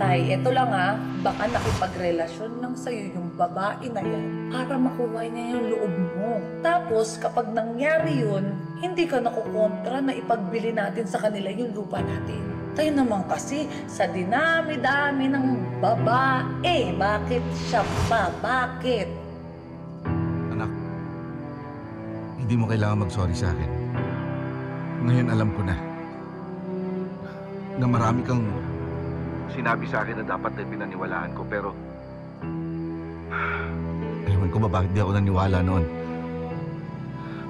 Tay, eto lang ha, baka nakipagrelasyon lang sa'yo yung babae na yan para makuha niya yung loob mo. Tapos, kapag nangyari yun, hindi ka nakukontra na ipagbili natin sa kanila yung lupa natin. Tayo naman kasi, sa dinami-dami ng babae, bakit siya pa? Bakit? Anak, hindi mo kailangan mag-sorry sa akin. Ngayon alam ko na marami kang sinabi sa akin na dapat ay pinaniwalaan ko, pero ewan ko ba bakit di ako naniwala noon.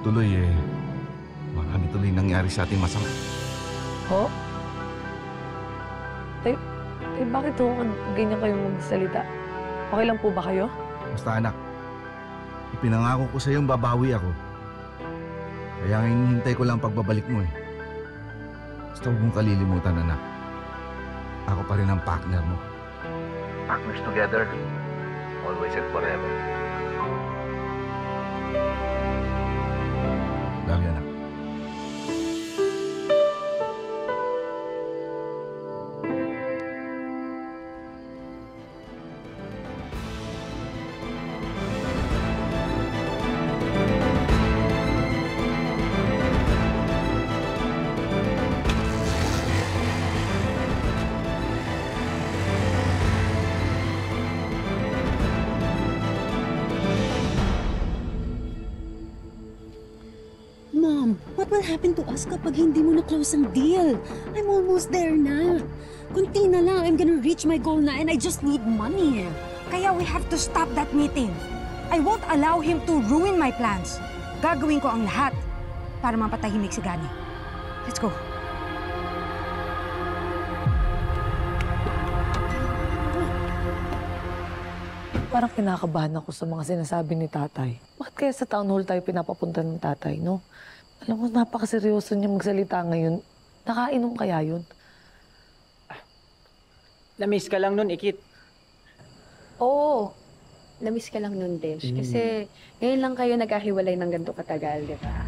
Tuloy marami tuloy nangyari sa ating masama. Ho? Tay, bakit ho ganyan kayo magsalita? Okay lang po ba kayo? Basta anak, ipinangako ko sa iyong babawi ako. Kaya hinihintay ko lang pagbabalik mo eh. Basta huwag mong kalilimutan, anak. Ako pa rin ang partner mo. Partners together, always and forever. Love you, anak. Mom, what will happen to us kapag hindi mo na-close ang deal? I'm almost there na. Kunti na lang, I'm gonna reach my goal na and I just need money. Kaya we have to stop that meeting. I won't allow him to ruin my plans. Gagawin ko ang lahat para mapatahimik si Gani. Let's go. Parang kinakabahan ako sa mga sinasabi ni tatay. Bakit kaya sa town hall tayo pinapapunta ng tatay, no? Alam mo, napakaseryoso niya magsalita ngayon. Nakainom kaya yun? Na-miss ka lang nun, Ikit. Oo. Na-miss ka lang nun, Desh. Kasi ngayon lang kayo nagkahiwalay ng ganito katagal, di ba?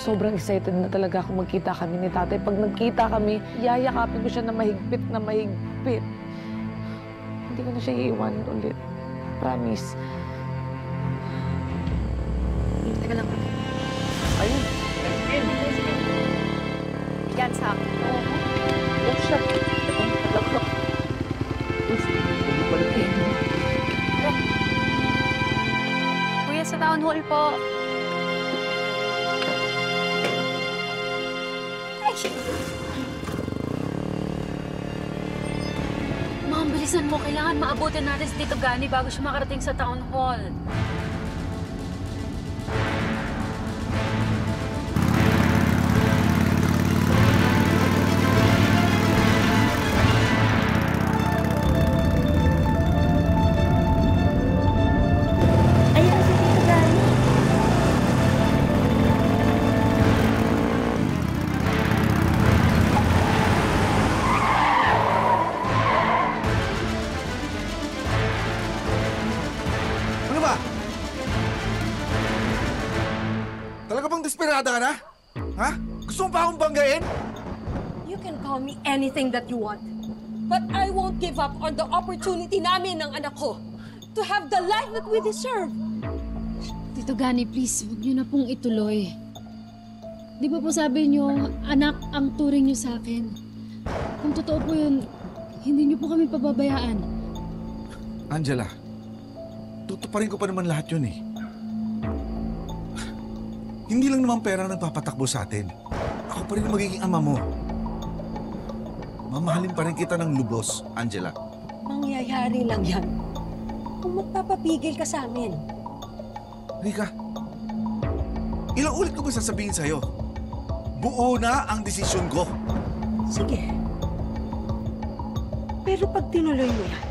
Sobrang excited na talaga ako magkita kami ni tatay. Pag nagkita kami, yayakapin ko siya na mahigpit na mahigpit. Hindi ko na siya iiwanan ulit. Promise. Teka lang. Ayun. Yan sa akin. Oh, siya. Kuya, sa town hall po. Ma'am, bilisan mo. Kailangan maabutin natin si Tito Gani bago siya makarating sa town hall. Desperada ka na? Ha? Gusto mo pa akong banggain? You can call me anything that you want. But I won't give up on the opportunity namin ng anak ko to have the life that we deserve. Tito Gani, please, huwag niyo na pong ituloy. Di ba po sabi niyo, anak ang turing niyo sa akin? Kung totoo po yun, hindi niyo po kami pababayaan. Angela, tutuparin ko pa naman lahat yun eh. Hindi lang naman pera ang nagpapatakbo sa atin. Ako pa rin ang magiging ama mo. Mamahalin pa rin kita ng lubos, Angela. Mangyayari lang yan kung magpapapigil ka sa amin. Rika, ilang ulit ko ba sasabihin sa'yo? Buo na ang desisyon ko. Sige. Pero pag tinuloy mo yan,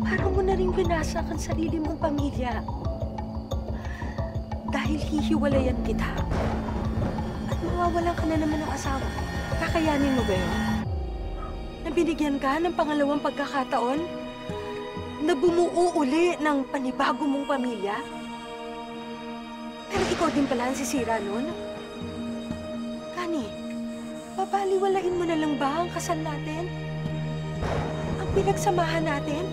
parang mo na rin binasa ang sarili mong pamilya. Dahil hihiwalayan kita. At mawawalan ka na naman ng asawa. Kakayanin mo ba yun? Nabinigyan ka ng pangalawang pagkakataon? Na bumuo uli ng panibago mong pamilya? Pero ikaw din pala ang sisira nun? Kani, babaliwalain mo na lang ba ang kasal natin? Ang pinagsamahan natin?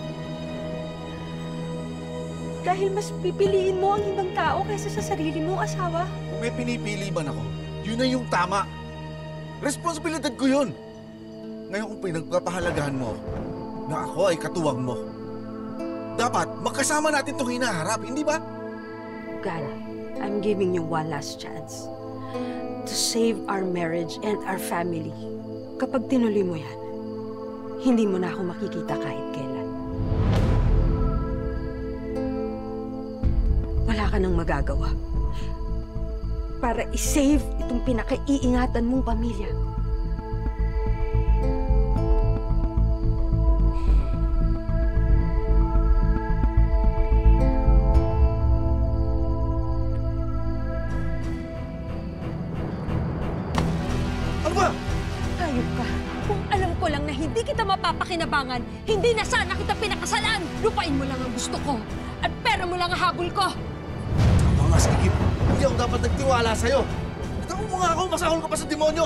Dahil mas pipiliin mo ang ibang tao kaysa sa sarili mong asawa? Kung may pinipili man ako, yun na yung tama. Responsibilidad ko yun. Ngayon kung pinagpapahalagahan mo na ako ay katuwang mo, dapat magkasama natin itong hinaharap, hindi ba? Gana, I'm giving you one last chance to save our marriage and our family. Kapag tinuloy mo yan, hindi mo na ako makikita kahit kailan. Wala ka nang magagawa para i-save itong pinakaiingatan mong pamilya. Ano ba? Hayop ka. Kung alam ko lang na hindi kita mapapakinabangan, hindi na sana kita pinakasalan. Lupain mo lang ang gusto ko at pera mo lang ang habol ko. Tama nga, Skip. Hindi ako dapat nagtiwala sa'yo. Natawa mo nga ako, masahol ka pa sa demonyo.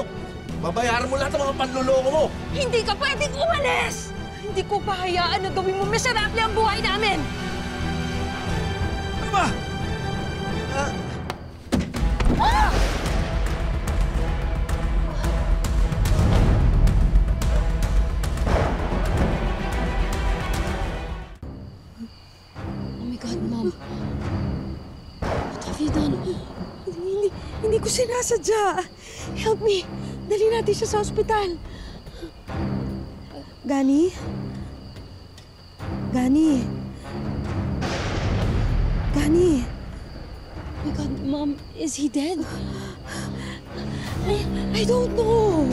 Babayaran mo lahat ng mga panluloko mo. Hindi ka pwedeng umalis! Hindi ko pahayaan na gawin mo miserable ang buhay namin! Ano ba? Oh my God, Mom. What have you done? Hindi ko sinasadya. Help me. Dali natin siya sa ospital. Gani? Gani? Gani? Oh my God, Mom, is he dead? I don't know.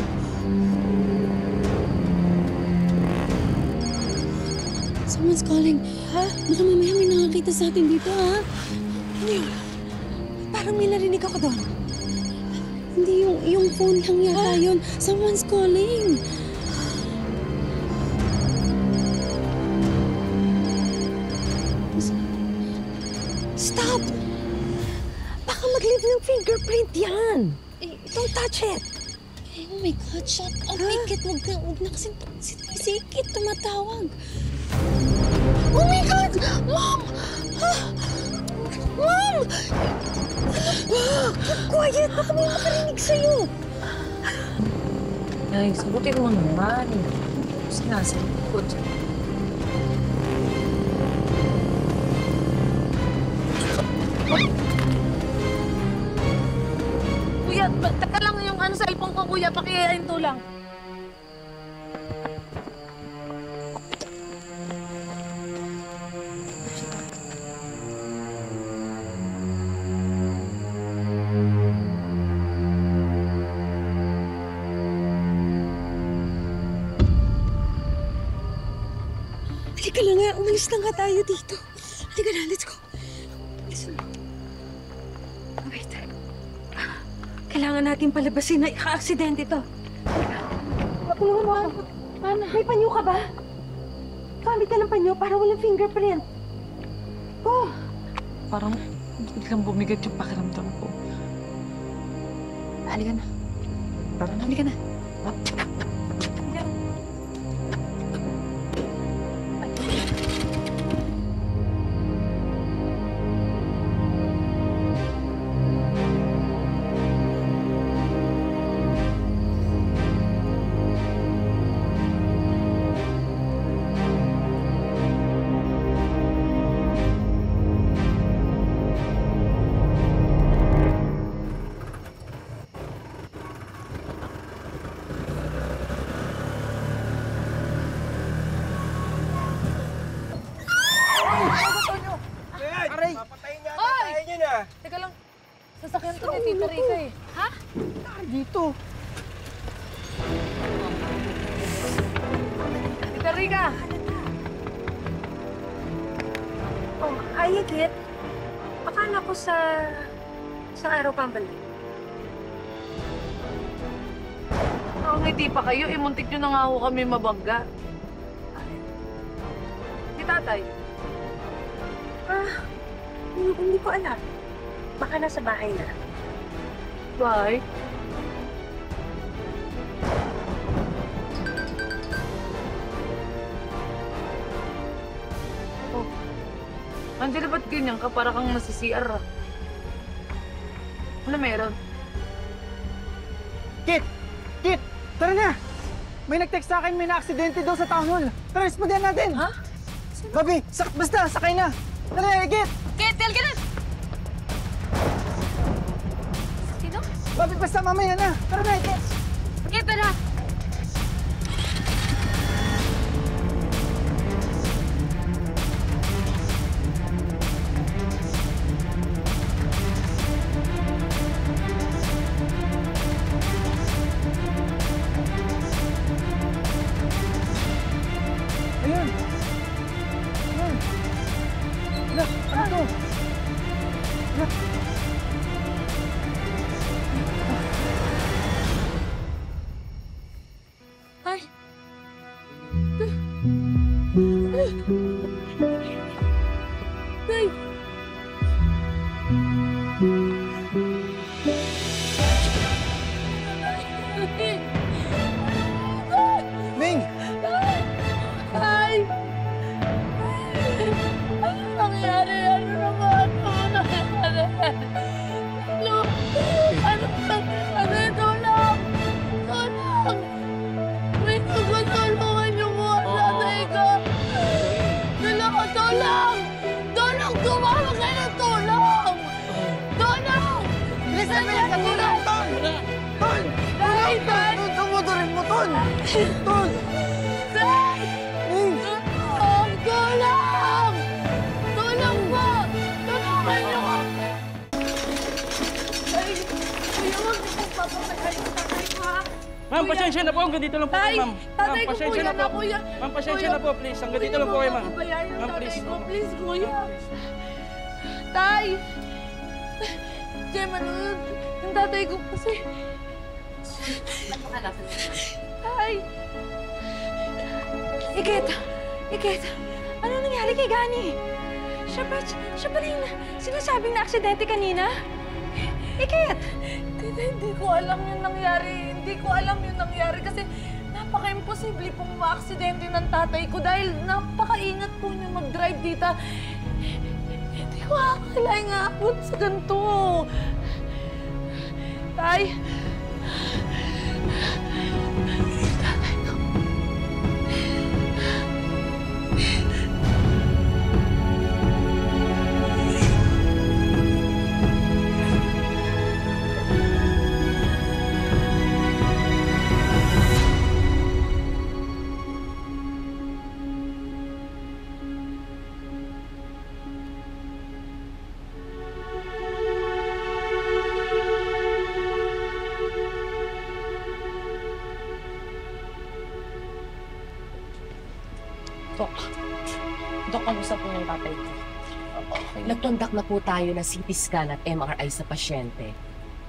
Someone's calling. Ha? Baka mamaya may nakakita sa atin dito, ha? Ano yun? Parang may narinig ako doon. Hindi, yung phone lang yata yun. Someone's calling. Stop! Baka mag-leave ng fingerprint yan. Don't touch it. Oh my God, shut up, Mikit. Huwag na kasi si Ikit tumatawag. Oh my God! Mom! Mom! Keep quiet! Baka may makarinig sa'yo. Ay, sagutin mo naman. Sinasagot. Kuya, taka lang yung cellphone ko, kuya. Pakihinto lang. Halika na nga, umalis na nga tayo dito. Halika na, let's go. Listen. Wait. Kailangan natin palabasin na ika-aksidente to. Tulungan mo ako. Mama, may panyo ka ba? Gamit ka ng panyo para walang fingerprint. Go! Parang biglang bumigat yung pakiramdam ko. Halika na. Halika na. Teka lang. Sasakyan to ni Tita Rica eh. Ha? Dito. Tita Rica! Oh, ay, Ikit. Akala ko sa araw pang balik. Nakangiti pa kayo. Muntik nyo na nga ho kami mabangga. Si tatay? Hindi ko alam. Baka nasa bahay na. Bahay? Oh. Angela, ba't ganyan ka? Para kang nasa CR ah. Ano meron? Kit! Kit! Tara na! May nag-text sa akin may na-aksidente daw sa town hall. Tara, respondan natin! Ha? Bobby, basta, sakay na! Tara, Kit! Kit, tell ka na! Sino? Bobby, basta mamaya na! Tara na, Kit! Kit, tara! Ay! Ay! Ming! Ay! Ano nangyari? Ano naman? Ano nangyari? Ano? Ano? Ano? Tulong! Tulong! May tutulungan niyo mo ang nanay ko! Tulong! Tulong! Tulong! Tumawag kayo ng tulong! Tulong! Bilisan mo yan! Tulong! Ton! Ton! Tay! Tay! Tumuturin mo, Ton! Ton! Tay! Tulong! Tulong! Tulong po! Tulungan niyo ko! Tay! Kuya, huwag niyo pong papatay yung tatay ko, ha? Ma'am, pasensya na po. Hanggang dito lang po kayo, ma'am. Tatay ko po pasensya yan na na, po. kuya. Ma'am, pasensya Kuya, na po, please. Hanggang dito lang po kayo, ma'am. Ma'am, please. Please, kuya. Tay! Gemma, yung tatay ko kasi... Tay! Ikit! Ikit! Ano nangyari kay Gani? Siya ba rin sinasabing na aksidente kanina? Ikit! Hindi ko alam yung nangyari. Hindi ko alam yung nangyari kasi napaka-imposible pong ma-aksidente ng tatay ko dahil napaka-ingat po niya mag-drive dito. Hindi ko akalain nga abot sa ganito. Tay! Tatay ko. Dok, kamusta po yung tatay ko? Nagconduct na po tayo ng CT scan at MRI sa pasyente.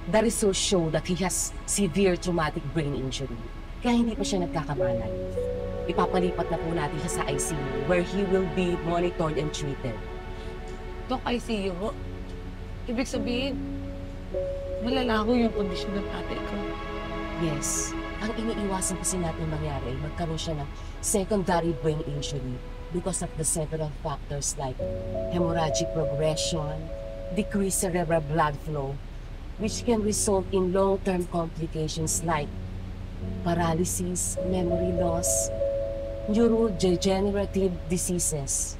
The results show that he has severe traumatic brain injury. Kaya hindi pa siya nagkakamalay. Ipapalipat na po natin siya sa ICU where he will be monitored and treated. Dok, ICU ho? Ibig sabihin, malala ko yung kondisyon ng tatay ko. Yes. Ang iniiwasan kasi natin mangyari, magkaroon siya ng secondary brain injury because of the several factors like hemorrhagic progression, decreased cerebral blood flow, which can result in long-term complications like paralysis, memory loss, neurodegenerative diseases.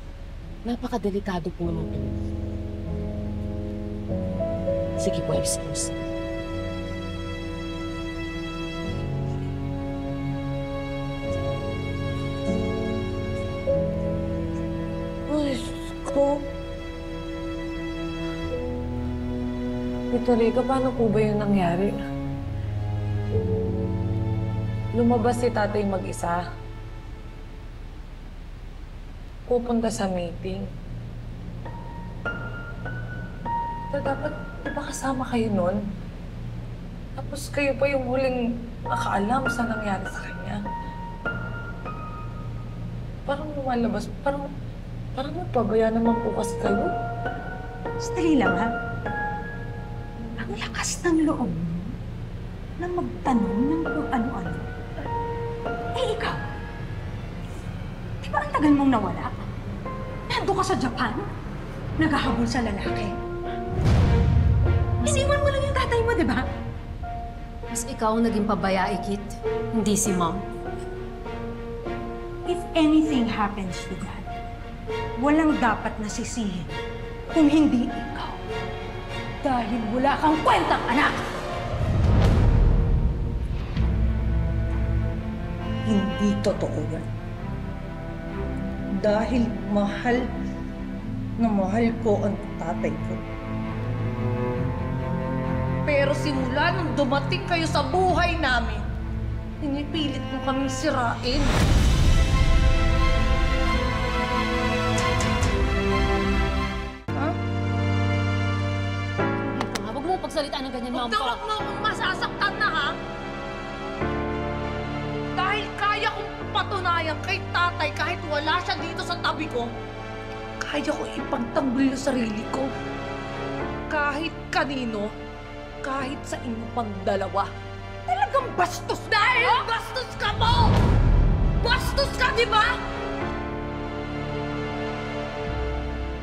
Napakadelikado po nito. Sige po, excuse me. Tita Rica, paano po ba yung nangyari? Lumabas si tatay mag-isa. Pupunta sa meeting. Dapat, di ba kasama kayo nun? Tapos kayo pa yung huling nakaalam sa nangyari sa kanya. Parang lumalabas, parang nagpabaya naman po kasi kayo. Sandali lang, ha? Ang lakas ng loob mo na magtanong ng kung ano-ano. Eh, ikaw, di ba ang tagal mong nawala? Nandun ka sa Japan? naghahabol sa lalaki. Iniwan mo lang yung tatay mo, di ba? Mas ikaw ang naging pabaya, Ikit. Hindi si Mom. If anything happens to Dad, walang dapat nasisihin kung hindi ikaw. Dahil wala kang kwentang anak! Hindi totoo yan. Dahil mahal na mahal ko ang tatay ko. Pero simula nung dumating kayo sa buhay namin, pinipilit mo kaming sirain. Huwag mo pagsalita ng ganyan, Ma'am. Huwag mo akong masasaktan na, ha? Dahil kaya kong patunayan kay tatay kahit wala siya dito sa tabi ko, kaya ko ipagtanggol yung sarili ko. Kahit kanino, kahit sa inyo pang dalawa. Talagang bastos! Dahil bastos ka mo! Bastos ka, di ba?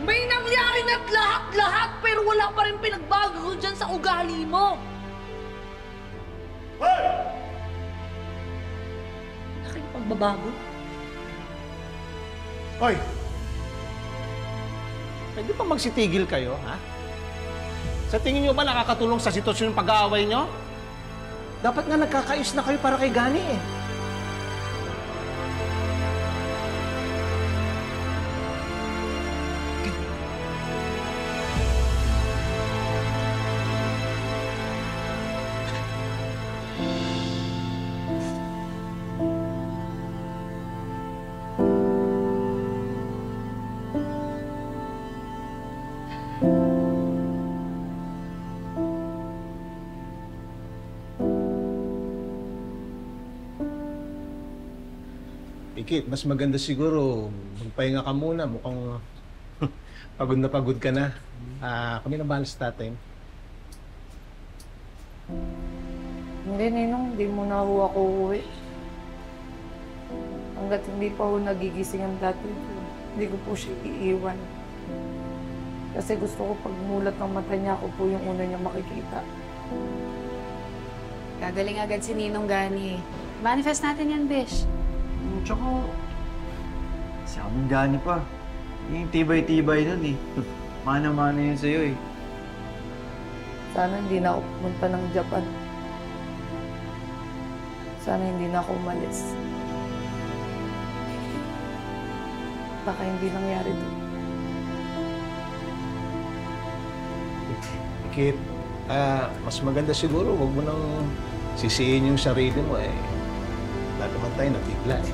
May nangyari na't lahat-lahat, pero wala pa rin pinagbago dyan sa ugali mo. Laki ng pagbabago. Hoy! Pwede pa magsitigil kayo, ha? Sa tingin nyo ba nakakatulong sa sitwasyon ng pag-aaway nyo? Dapat nga nagkakayos na kayo para kay Gani eh. Ikit, mas maganda siguro magpahinga ka muna. Mukhang pagod na pagod ka na. Kami na bahala sa tatay. Hindi, Ninong. Hindi mo na ako uuwi. Hanggat hindi pa ako nagigising ang dati ko, hindi ko po siya iiwan. Kasi gusto ko pag mulat ng mata niya, ako po yung una niya makikita. Gagaling agad si Ninong Gani. Manifest natin yan, Bish. Tsaka, si Among Gani pa. Yung tibay-tibay nun eh. Mana-mana yun sa'yo eh. Sana hindi na ako pumunta ng Japan. Sana hindi na ako umalis. Baka hindi nangyari ito. Ikit, mas maganda siguro huwag mo nang sisihin yung sarili mo eh. Lahat naman tayo nabigla eh.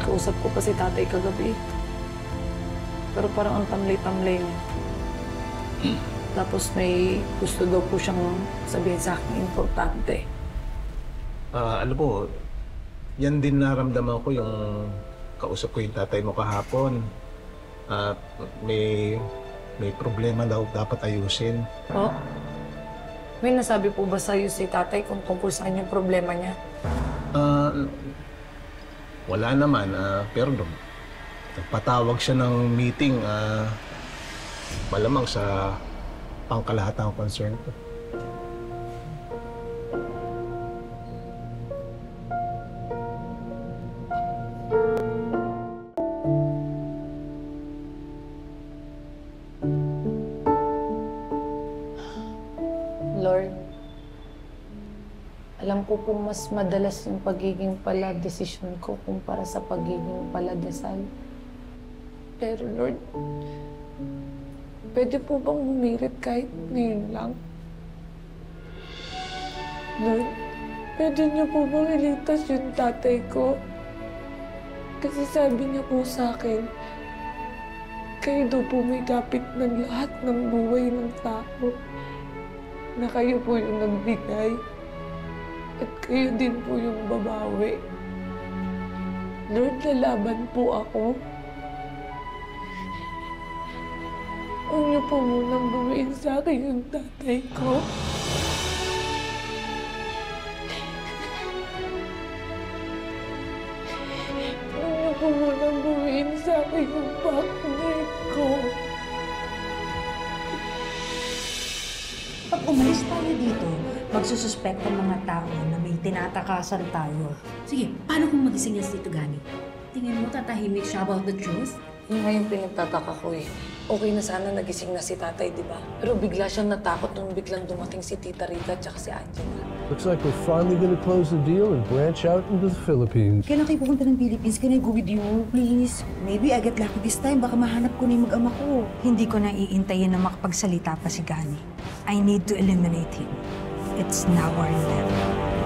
Kausap ko pa si tatay kagabi. Pero parang ang tamlay-tamlay niya. Tapos may gusto daw po siyang sabihin sa akin importante. Alam mo, yan din naramdaman ko yung kausap ko yung tatay mo kahapon. May problema daw dapat ayusin. Oh? May nasabi po ba sa'yo si tatay kung tungkol saan yung problema niya? Wala naman, pero nagpatawag siya ng meeting, malamang sa pangkalahatang concern ko. Lord, alam ko po mas madalas yung pagiging pala-desisyon ko kumpara sa pagiging pala-desal. Pero Lord, pwede po bang humirit kahit ngayon lang? Lord, pwede niyo po bang iligtas yung tatay ko? Kasi sabi niya po sa akin, kayo daw po may kapit ng lahat ng buhay ng tao. Na kayo po yung nagbigay. At kayo din po yung babawi. Lord, lalaban po ako. Huwag niyo po munang bawiin sa akin yung tatay ko. Gary yung partner ko. Pag umalis tayo dito, magsususpect ang mga tao na may tinatakasan tayo. Sige, paano kung magising yan si Tito Gani? Tingin mo tatahimik siya about the truth? Yun nga yung pinagtataka ko eh. Okay na sana nagising na si tatay, di ba? Pero bigla siyang natakot nung biglang dumating si Tita Rica at si Angela. Looks like we're finally gonna close the deal and branch out into the Philippines. Kailan kayo pupunta ng Philippines? Can I go with you, please? Maybe I get lucky this time. Baka mahanap ko na yung mag-ama ko. Hindi ko na iintayin na makapagsalita pa si Gani. I need to eliminate him. It's now or never.